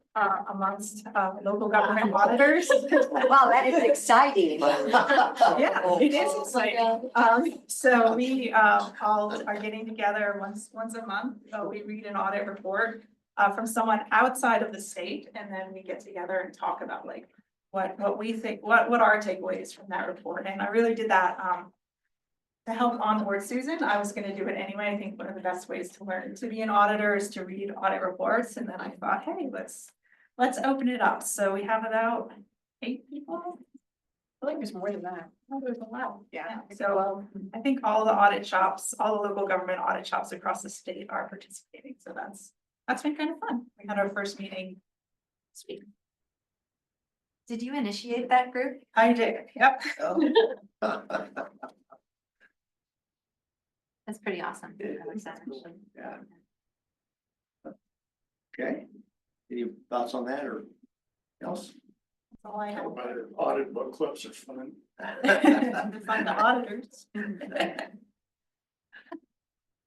amongst local government auditors. Wow, that is exciting. Yeah, it is exciting. So we all are getting together once a month. We read an audit report from someone outside of the state, and then we get together and talk about like what we think, what our takeaways from that report. And I really did that to help onboard Susan. I was going to do it anyway. I think one of the best ways to learn to be an auditor is to read audit reports. And then I thought, hey, let's open it up. So we have about 8 people. like there's more than that. Oh, there's a lot. Yeah, so I think all the audit shops, all the local government audit shops across the state are participating, so that's been kind of fun. We had our first meeting this week. Did you initiate that group? I did, yep. That's pretty awesome. Yeah. Okay, any thoughts on that or else? That's all I have. Audit book clips are fun. To find the auditors.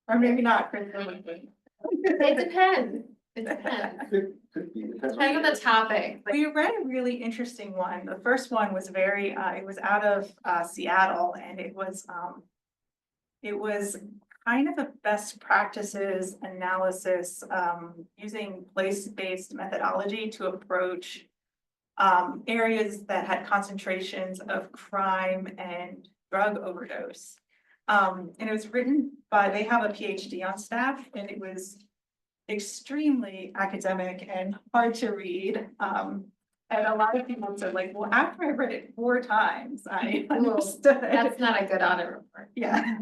Or maybe not, Chris. It depends. It depends. Could be, depends on- Depending on the topic. We read a really interesting one. The first one was very, it was out of Seattle, and it was kind of a best practices analysis, using place-based methodology to approach areas that had concentrations of crime and drug overdose. And it was written by, they have a PhD on staff, and it was extremely academic and hard to read. And a lot of people said like, well, after I read it 4 times, I understood. That's not a good audit report. Yeah.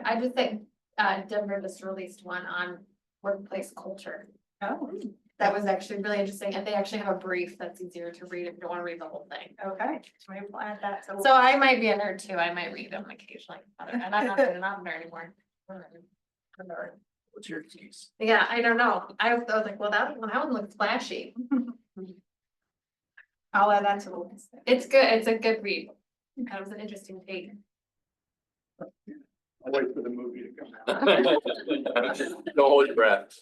I just think Denver just released one on workplace culture. Oh, That was actually really interesting, and they actually have a brief that's easier to read if you don't want to read the whole thing. okay. So maybe we'll add that. So I might be a nerd too, I might read them occasionally, and I'm not a nerd anymore. I'm a nerd. What's your excuse? Yeah, I don't know, I was like, well, that one looks flashy. I'll add that to the list. It's good, it's a good read. That was an interesting take. I'll wait for the movie to come out. Don't hold your breath.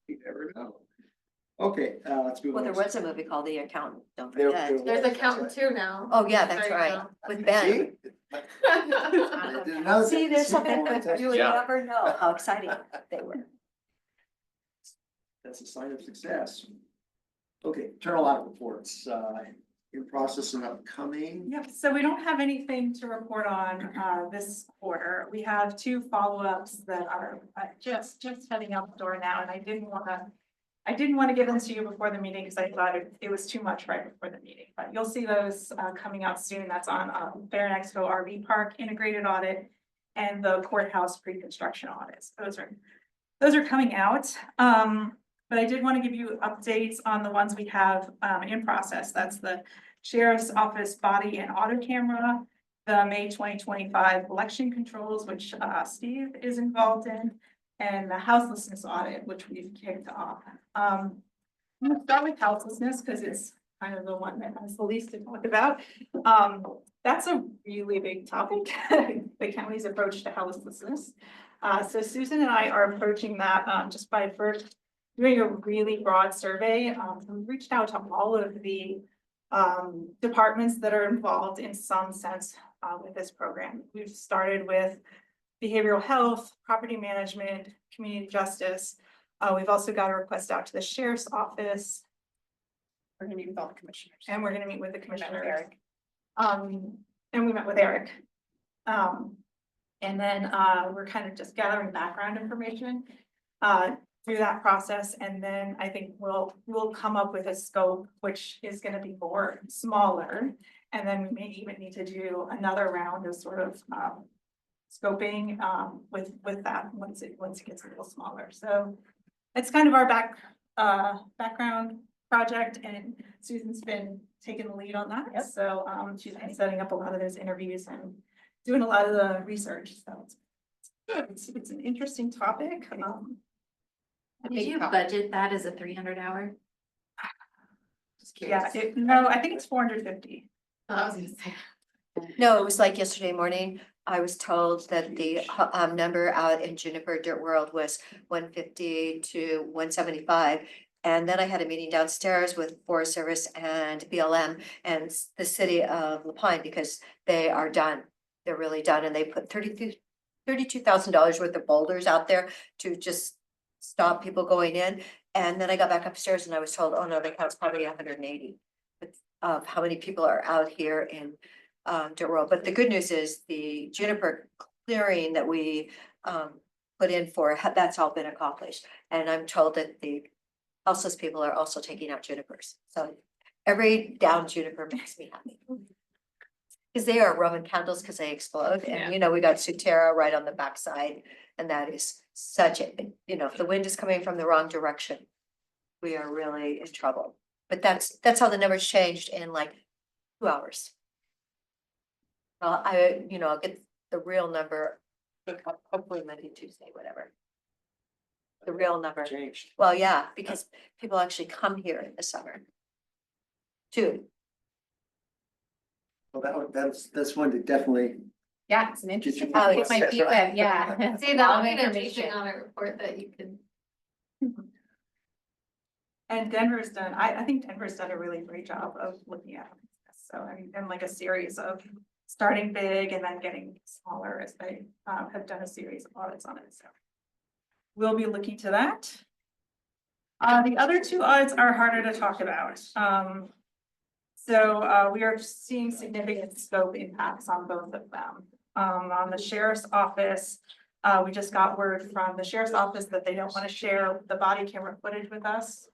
You never know. Okay, let's move Well, on. there was a movie called The Accountant, don't There- forget. there- There's accountant two now. Oh, yeah, that's There you right, go. with Ben. See? Another- See, there's something, you would Yeah. never know how exciting they were. That's a sign of success. Okay, internal audit reports, in process and upcoming. Yep, so we don't have anything to report on this quarter. We have 2 follow-ups that are just heading out the door now, and I didn't want to give them to you before the meeting because I thought it was too much right before the meeting. But you'll see those coming out soon. That's on Fair and Expo RV Park integrated audit and the courthouse pre-construction audits. Those are coming out. But I did want to give you updates on the ones we have in process. That's the Sheriff's Office body and auto camera, the May 2025 election controls, which Steve is involved in, and the houselessness audit, which we've kicked off. I'm gonna start with houselessness because it's kind of the one that has the least to talk about. That's a really big topic, the county's approach to houselessness. So Susan and I are approaching that just by first doing a really broad survey. We reached out to all of the departments that are involved in some sense with this program. We've started with behavioral health, property management, community justice. We've also got a request out to the sheriff's office. We're gonna meet with all the commissioners. And we're gonna meet with the commissioner, Eric. And we met with Eric. And then we're kind of just gathering background information through that process. And then I think we'll come up with a scope, which is gonna be more smaller. And then we may even need to do another round of sort of scoping with that once it gets a little smaller. So it's kind of our background project, and Susan's been taking the lead on that. Yep. So she's been setting up a lot of those interviews and doing a lot of the research. So it's an interesting topic. Did you budget that as a 300 hour? Just Yeah, curious. no, I think it's 450. I was gonna say. No, it was like yesterday morning, I was told that the number out in Juniper Dirt World was 150 to 175. And then I had a meeting downstairs with Forest Service and BLM and the city of La Pine because they are done. They're really done, and they put $32,000 worth of boulders out there to just stop people going in. And then I got back upstairs and I was told, oh no, they count probably 180 of how many people are out here in Dirt World. But the good news is the juniper clearing that we put in for, that's all been accomplished. And I'm told that the houseless people are also taking out junipers. So Every down juniper makes me happy. Cause they are Roman candles because they explode Yeah. and we got Sutera right on the backside. And that is such a, if the wind is coming from the wrong direction, we are really in trouble. But that's how the numbers changed in like 2 hours. I'll get the real number, hopefully Monday, Tuesday, whatever. The real number. Changed. Well, yeah, because people actually come here in the summer. Too. Well, that's one to definitely. Yeah, it's an interesting. Oh, It yes, might that's be right. good, yeah. See, that'll be an interesting audit report that you can. And Denver's done, I think Denver's done a really great job of looking at this. So I mean, and like a series of starting big and then getting smaller as they have done a series of audits on it, so. We'll be looking to that. The other two audits are harder to talk about. So we are seeing significant scope impacts on both of them. On the sheriff's office, we just got word from the sheriff's office that they don't want to share the body camera footage with us.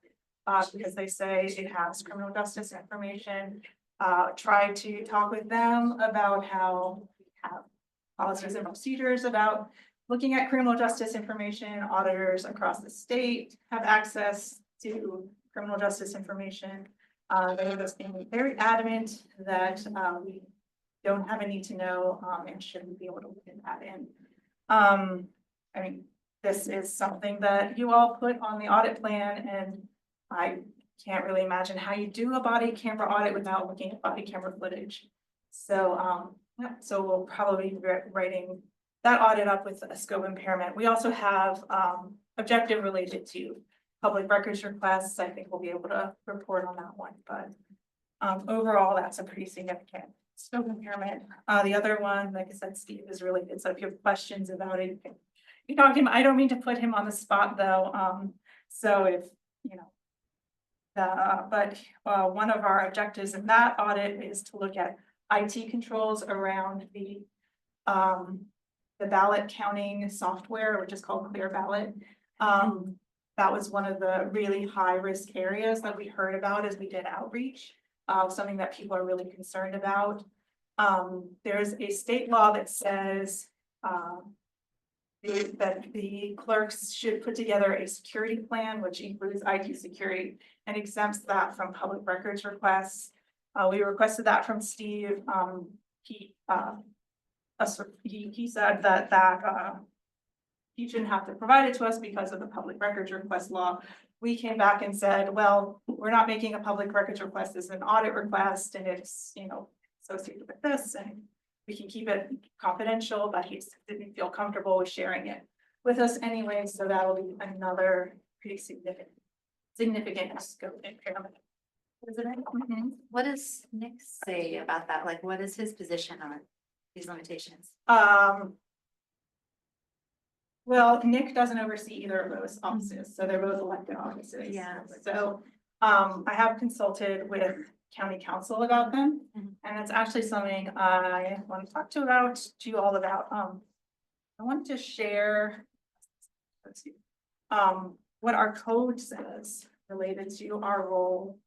Because they say it has criminal justice information. Tried to talk with them about how we have policies and procedures about looking at criminal justice information. Auditors across the state have access to criminal justice information. They were just being very adamant that we don't have a need to know and shouldn't be able to look at that in. I mean, this is something that you all put on the audit plan, and I can't really imagine how you do a body camera audit without looking at body camera footage. So, so we'll probably be writing that audit up with a scope impairment. We also have objective related to public records requests. I think we'll be able to report on that one, but overall, that's a pretty significant scope impairment. The other one, like I said, Steve is related. So if you have questions about it, you talk to him. I don't mean to put him on the spot though. So if, but one of our objectives in that audit is to look at IT controls around the ballot counting software, which is called Clear Ballot. That was one of the really high risk areas that we heard about as we did outreach, something that people are really concerned about. There's a state law that says that the clerks should put together a security plan, which includes IT security and exempts that from public records requests. We requested that from Steve. He said that he shouldn't have to provide it to us because of the public records request law. We came back and said, well, we're not making a public records request as an audit request, and it's associated with this, and we can keep it confidential, but he didn't feel comfortable with sharing it with us anyway, so that'll be another pretty significant scope impairment. What does Nick say about that? Like, what is his position on these limitations? Well, Nick doesn't oversee either of those offices, so they're both elected offices. Yeah. So I have consulted with county council about them, and it's actually something I want to talk to you all about. I want to share what our code says related to our role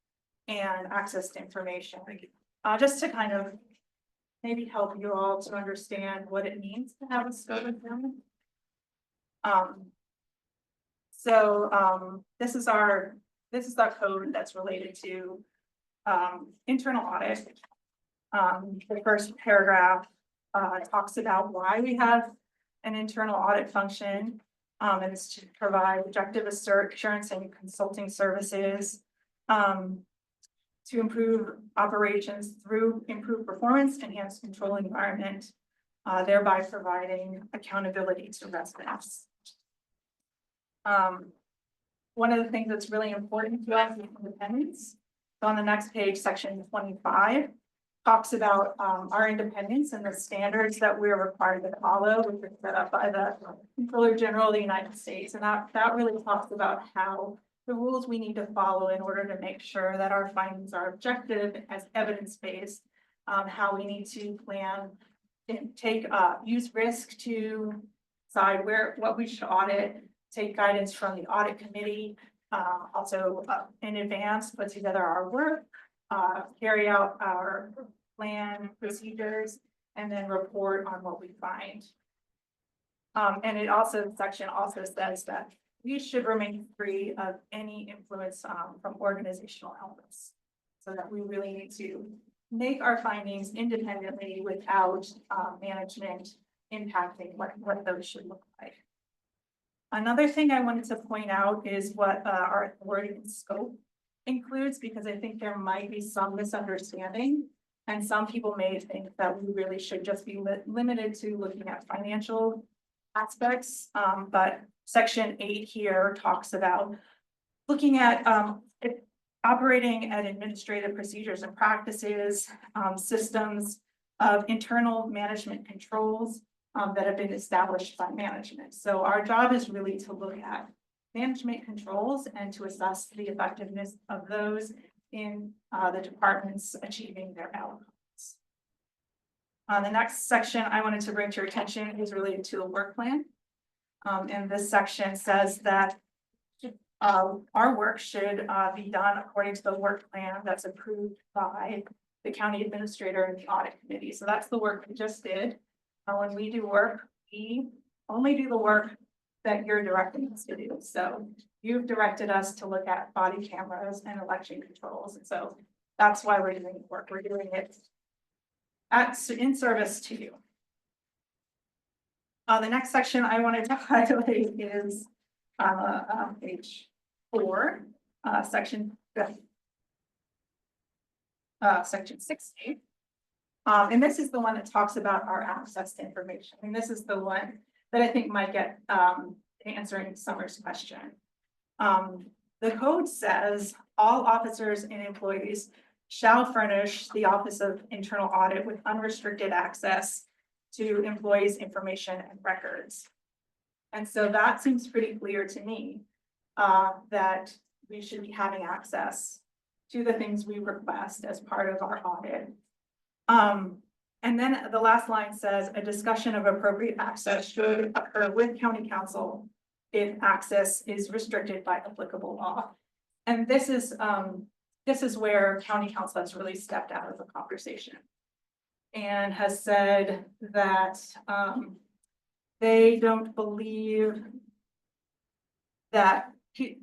and access to information, just to kind of maybe help you all to understand what it means to have a scope impairment. This is our code that's related to internal audit. The first paragraph talks about why we have an internal audit function, and it's to provide objective assurance and consulting services to improve operations through improved performance, enhanced control environment, thereby providing accountability to residents. One of the things that's really important to us is independence. So on the next page, section 25 talks about our independence and the standards that we're required to follow, which are set up by the Comptroller General of the United States. And that really talks about how the rules we need to follow in order to make sure that our findings are objective as evidence-based, how we need to plan and use risk to decide what we should audit, take guidance from the audit committee, also in advance, put together our work, carry out our plan procedures and then report on what we find. And it also, the section also says that we should remain free of any influence from organizational elements. So that we really need to make our findings independently without management impacting what those should look like. Another thing I wanted to point out is what our authority and scope includes, because I think there might be some misunderstanding. And some people may think that we really should just be limited to looking at financial aspects. But section 8 here talks about looking at operating at administrative procedures and practices, systems of internal management controls that have been established by management. So our job is really to look at management controls and to assess the effectiveness of those in the departments achieving their outcomes. The next section I wanted to bring to your attention is related to the work plan. And this section says that our work should be done according to the work plan that's approved by the county administrator and the audit committee. So that's the work we just did. When we do work, we only do the work that you're directing us to do. So you've directed us to look at body cameras and election controls. And so that's why we're doing the work. We're doing it in service to you. The next section I wanted to highlight is page 4, section 60. And this is the one that talks about our access to information. And this is the one that I think might get answering Summer's question. The code says all officers and employees shall furnish the Office of Internal Audit with unrestricted access to employees' information and records. And so that seems pretty clear to me that we should be having access to the things we request as part of our audit. And then the last line says a discussion of appropriate access should occur with county council if access is restricted by applicable law. And this is where county council has really stepped out of the conversation and has said that they don't believe that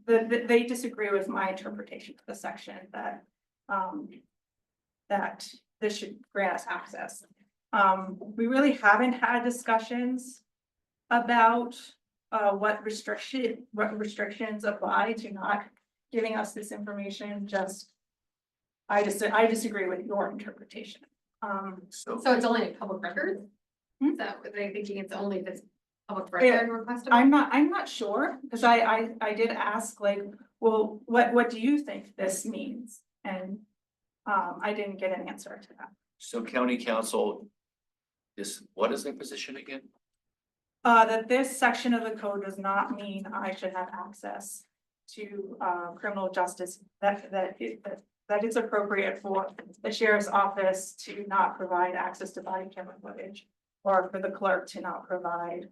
they disagree with my interpretation of the section that that this should grant us access. We really haven't had discussions about what restrictions apply to not giving us this information. I disagree with your interpretation. So it's only a public record? Is that what they're thinking? It's only this public record request? I'm not sure, because I did ask, like, well, what do you think this means? And I didn't get an answer to that. So county council what is their position again? That this section of the code does not mean I should have access to criminal justice, that it's appropriate for the sheriff's office to not provide access to body camera footage, or for the clerk to not provide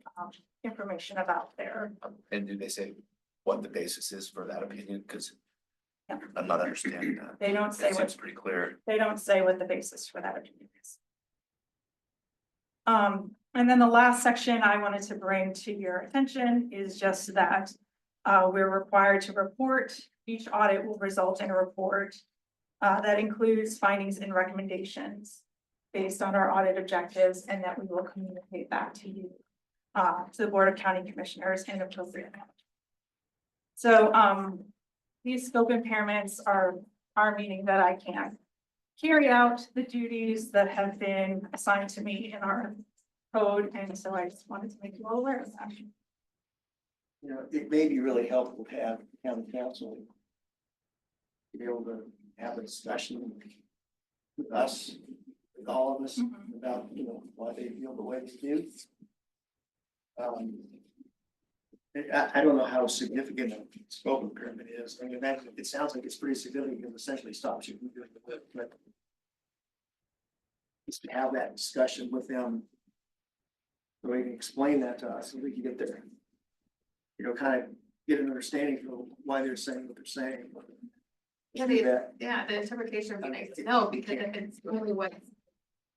information about their. And do they say what the basis is for that opinion? Because I'm not understanding that. They don't say It seems pretty clear. They don't say what the basis for that opinion is. And then the last section I wanted to bring to your attention is just that we're required to report. Each audit will result in a report that includes findings and recommendations based on our audit objectives, and that we will communicate that to you, to the Board of County Commissioners and appropriate. So these scope impairments are meaning that I can't carry out the duties that have been assigned to me in our code, and so I just wanted to make you all aware of that. You know, it may be really helpful to have county council to be able to have a discussion with us, with all of us, about, you know, why they feel the way they do. I don't know how significant a scope impairment is. I mean, it sounds like it's pretty significant, because essentially stops you from doing the work, but just to have that discussion with them, so they can explain that to us, so we can get there, you know, kind of get an understanding for why they're saying what they're saying. do that. Yeah, the interpretation would be nice to know, because if it's really what,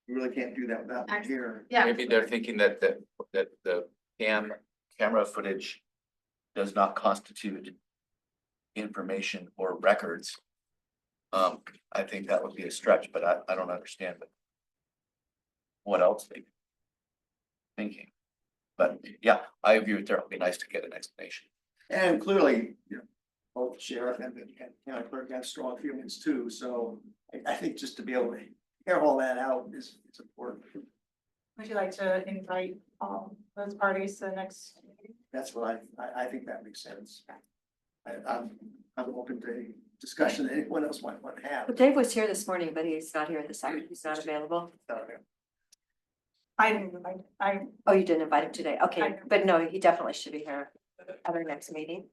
You really can't do that without them here. yeah. Maybe they're thinking that the camera footage does not constitute information or records. I think that would be a stretch, but I don't understand it. What else they thinking? But yeah, I agree with her. It'd be nice to get an explanation. And clearly, you know, both the sheriff and the county clerk have strong feelings too, so I think just to be able to hear all that out is important. Would you like to invite those parties to the next meeting? That's what I think that makes sense. I'm open to discussion that anyone else might want to have. Well, Dave was here this morning, but he's not here this afternoon. He's not available. I didn't invite, Oh, you didn't invite him today. I Okay, didn't. but no, he definitely should be here at our next meeting.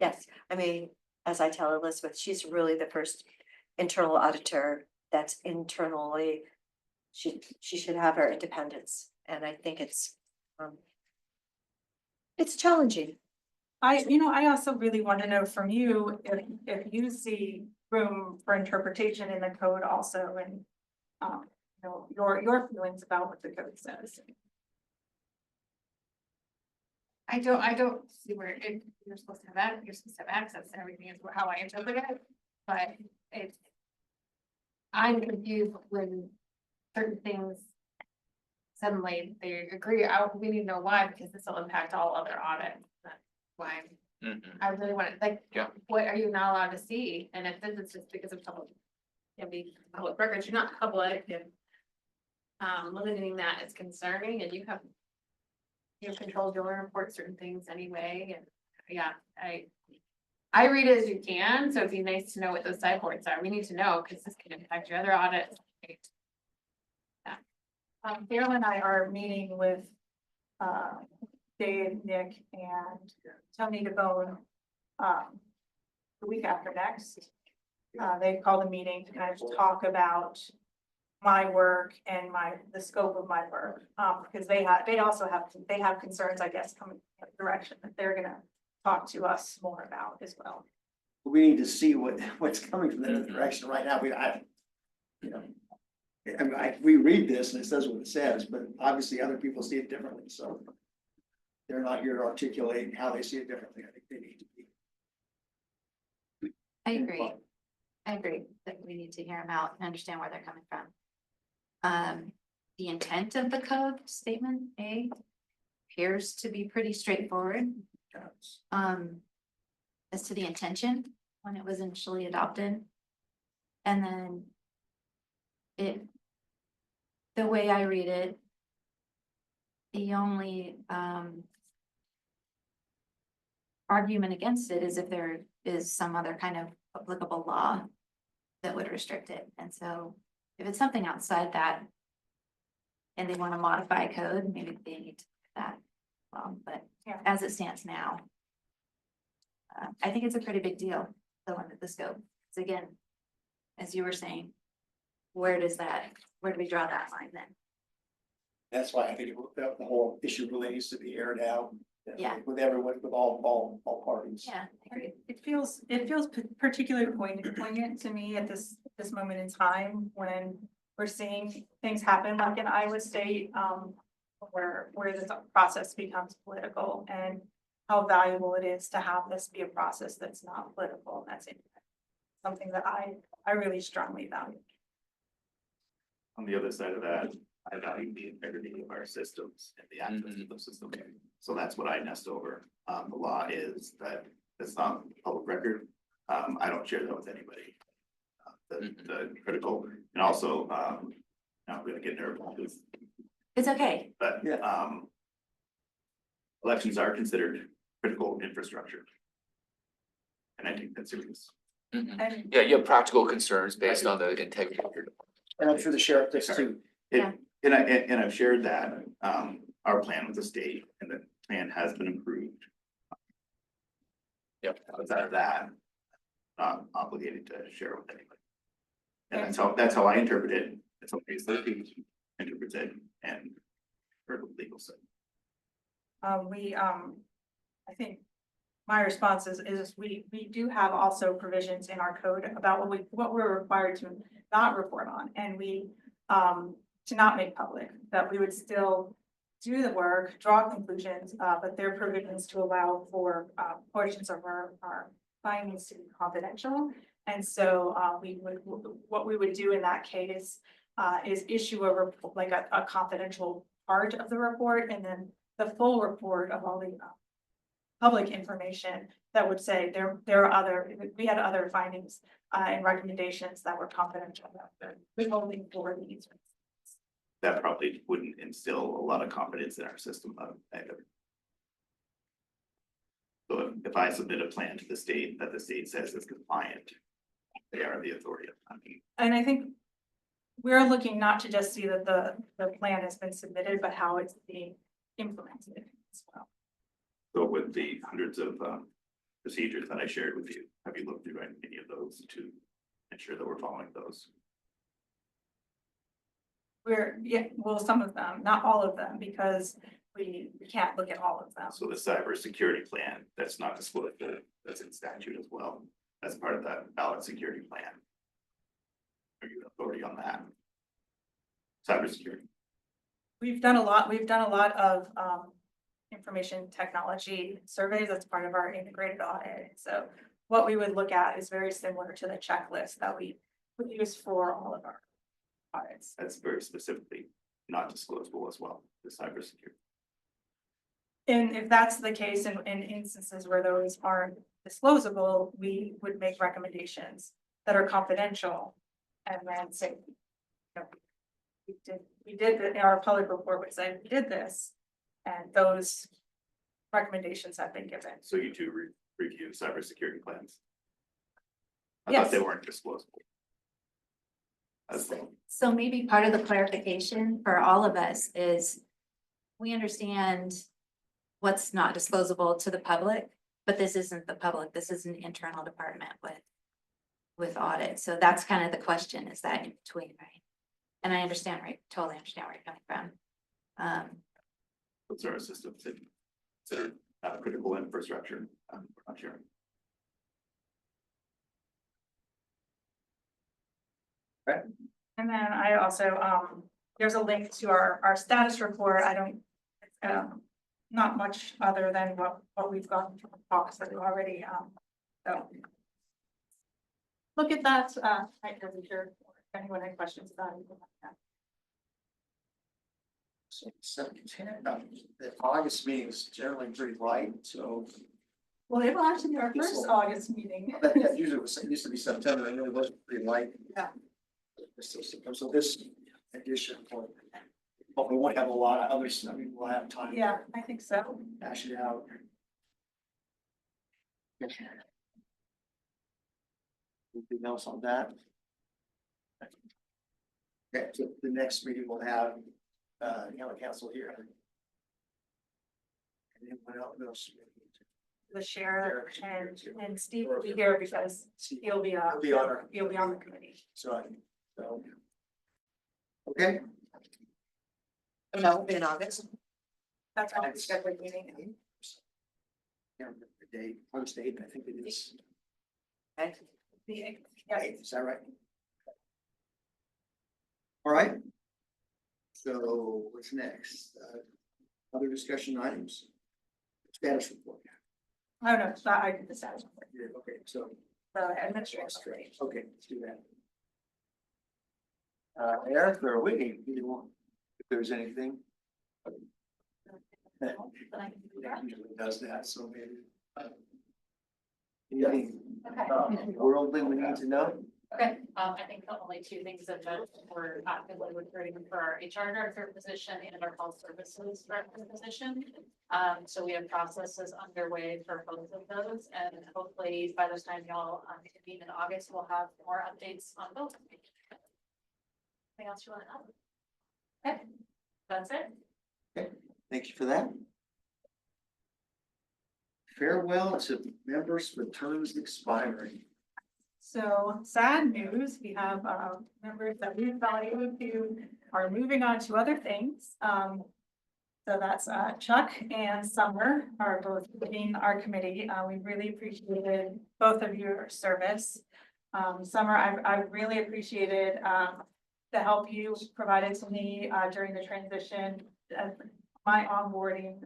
Yes, I mean, as I tell Elizabeth, she's really the first internal auditor that's internally. She should have her independence, and I think it's challenging. I also really want to know from you if you see room for interpretation in the code also, and your feelings about what the code says. I don't see where you're supposed to have access to everything is how I interpret it, but it's. I'm confused when certain things. Suddenly they agree, we need to know why, because this will impact all other audits, that's why. I really want to, like, Yeah. what are you not allowed to see, and if this is just because of public. Can be public records, you're not public, and. Limiting that is concerning, and you have. You have control, you'll report certain things anyway, and, yeah, I read it as you can, so it'd be nice to know what those sideboards are, we need to know, because this can impact your other audits. Daryl and I are meeting with Dave, Nick, and Tony DeBone the week after next. They've called a meeting to kind of talk about my work and the scope of my work, because they also have concerns, I guess, coming in the direction that they're gonna talk to us more about as well. We need to see what's coming from their direction right now. We read this and it says what it says, but obviously other people see it differently, so. They're not here to articulate how they see it differently. I think they need to be. I agree that we need to hear them out and understand where they're coming from. The intent of the code statement A appears to be pretty straightforward. As to the intention when it was initially adopted. And then the way I read it, the only argument against it is if there is some other kind of applicable law that would restrict it. And so if it's something outside that and they want to modify code, maybe they need to do that. Well, but Yeah. as it stands now, I think it's a pretty big deal, the limit the scope. Because again, as you were saying, where do we draw that line then? That's why I think the whole issue really needs to be aired out. Yeah. With everyone, with all parties. Yeah, I agree. It feels particularly poignant to me at this moment in time when we're seeing things happen like in Iowa State, where this process becomes political, and how valuable it is to have this be a process that's not political. And that's something that I really strongly value. On the other side of that, I value the integrity of our systems and the access to those systems. So that's what I nest over. The law is that it's not public record. I don't share that with anybody. The critical, and also, now I'm gonna get nervous. It's okay. But, elections are considered critical infrastructure. And I take that serious. Yeah, you have practical concerns based on the integrity of your. And I'm sure the sheriff does too. And I've shared that, our plan with the state, and the plan has been approved. Yep. Outside of that, not obligated to share with anybody. And that's how I interpret it. It's okay, so people interpret it and for the legal side. I think my response is we do have also provisions in our code about what we're required to not report on, and we, to not make public, that we would still do the work, draw conclusions, but there are provisions to allow for, portions of our findings to be confidential. And so, what we would do in that case, is issue a report, like a confidential part of the report, and then the full report of all the public information that would say there are other, we had other findings and recommendations that were confidential that they're withholding for these. That probably wouldn't instill a lot of confidence in our system either. So if I submit a plan to the state that the state says is compliant, they are the authority. I mean, And I think we're looking not to just see that the plan has been submitted, but how it's being implemented as well. so with the hundreds of procedures that I shared with you, have you looked through any of those to ensure that we're following those? Well, some of them, not all of them, because we can't look at all of them. So the cybersecurity plan, that's not disclosed, that's in statute as well, as part of that ballot security plan. Are you authority on that? Cybersecurity. We've done a lot of information technology surveys as part of our integrated audit. So what we would look at is very similar to the checklist that we would use for all of our audits. That's very specifically not disclosable as well, the cybersecurity. And if that's the case, in instances where those aren't disclosable, we would make recommendations that are confidential. And then say, you know, we did that, our public report would say, we did this, and those recommendations have been given. So you do review cybersecurity plans? I Yes. thought they weren't disclosable. As well. So maybe part of the clarification for all of us is we understand what's not disclosable to the public, but this isn't the public, this is an internal department with audit. So that's kind of the question, is that in between, right? And I understand, right? Totally understand where you're coming from. What's our systems that considered critical infrastructure? We're not sure. Right. And then I also, there's a link to our status report. I don't, not much other than what we've gotten from the talks that we already, so. Look at that, I wasn't sure if anyone had questions about anything like that. So 7-10, the August meeting is generally pretty light, so. Well, it will actually be our first August meeting. That usually was, it used to be September, and it was pretty light. Yeah. So this edition, but we won't have a lot of others, I mean, we'll have time. Yeah, I think so. Hash it out. Anything else on that? Okay, so the next meeting will have, a council here. And then what else? The sheriff and Steve will be here because he'll be on the committee. So. Okay. And that will be in August. That's our scheduled meeting. Can't remember the date, August 8th, I think it is. Yeah. Is that right? All right. So what's next? Other discussion items? Status report. Oh, no, it's not, I did the status report. Yeah, okay, so, The administrative. okay, let's do that. Eric or Whitney, either one, if there's anything. That usually does that, so maybe. Anything worldly we need to know? Okay, I think the only two things that we're actively recruiting for our HR director position and our health services director position. So we have processes underway for both of those, and hopefully by the time y'all convene in August, we'll have more updates on both. Anything else you want to know? Okay, that's it. Okay, thank you for that. Farewell to members with terms expiring. So sad news, we have members that we've valued who are moving on to other things. So that's Chuck and Summer are both leading our committee. We really appreciated both of your service. Summer, I really appreciated the help you provided to me during the transition, my onboarding.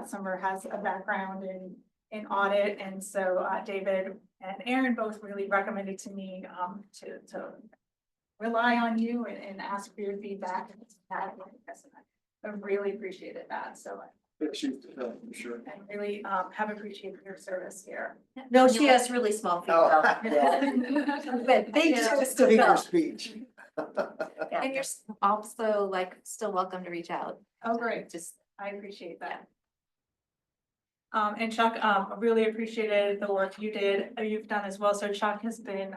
Summer has a background in audit, and so David and Aaron both really recommended to me to rely on you and ask for your feedback. I really appreciated that, so Big shoes to fill, for sure. I really have appreciated your service here. No, she has really small feet. Oh. But big shoes to Figure fill. speech. And you're also like still welcome to reach out. Oh, great. Just, I appreciate that. And Chuck, I really appreciated the work you've done as well. So Chuck has been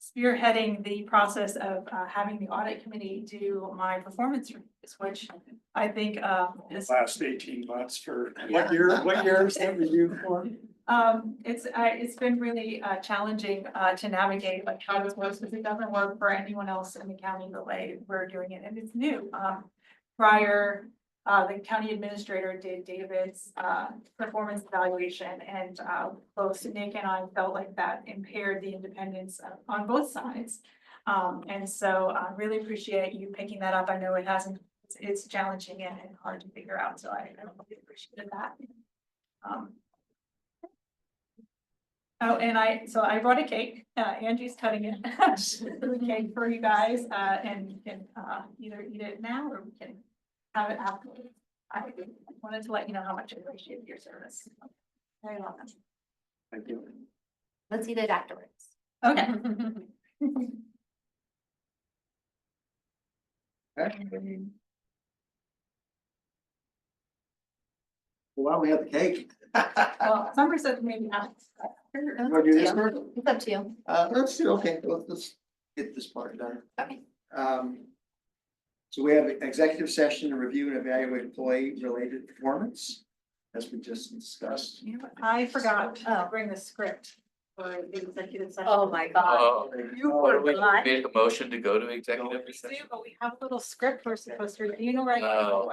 spearheading the process of having the audit committee do my performance reviews, which I think is Last 18 months for what year is that review for? it's been really challenging to navigate like how this works, because it doesn't work for anyone else in the county the way we're doing it, and it's new. Prior, the county administrator did David's performance evaluation, and both Nick and I felt like that impaired the independence on both sides. And so I really appreciate you picking that up. I know it hasn't, it's challenging and hard to figure out, so I really appreciated that. Oh, and I brought a cake. Angie's cutting it. A cake for you guys, and you can either eat it now or we can have it afterwards. I wanted to let you know how much I appreciate your service. Very welcome. Thank you. let's eat it afterwards. Okay. Well, we have the cake. Well, Summer said maybe not. Wanna do this first? It's up to you. Let's do, okay, let's get this part done. Okay. So we have an executive session to review and evaluate employee related performance, as we just discussed. You know what? I forgot to bring the script for the executive session. Oh, my God. You were We blind. made a motion to go to executive We do, session. but we have a little script we're supposed to read. You know, right? Oh.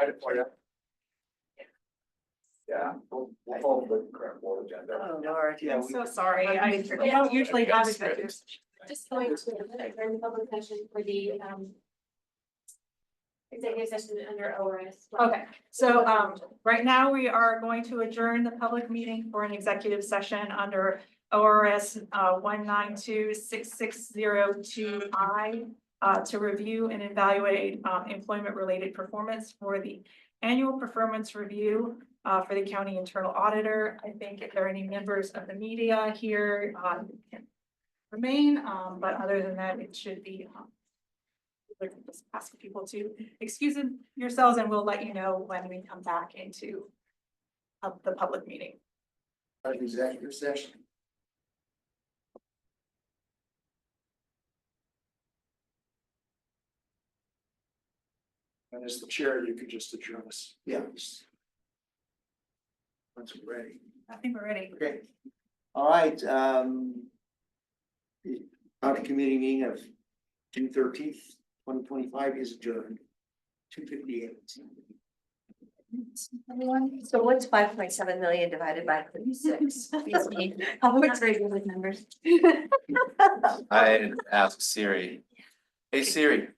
Yeah, we'll follow the current board agenda. Oh, Lord. Yeah, I'm so sorry. I don't usually have executive. Just going to the public session for the executive session under ORS. Okay, so right now we are going to adjourn the public meeting for an executive session under ORS 1926602I to review and evaluate employment related performance for the annual performance review for the county internal auditor. I think if there are any members of the media here, can remain, but other than that, it should be just ask people to excuse yourselves, and we'll let you know when we come back into the public meeting. Executive session. And as the chair, you could just adjourn us. Yeah. Once we're ready. I think we're ready. Okay. All right, the audit committee meeting of June 13th, 2025 is adjourned. 2:58. So what's 5.7 million divided by 36? How much are you with numbers? I asked Siri, hey Siri,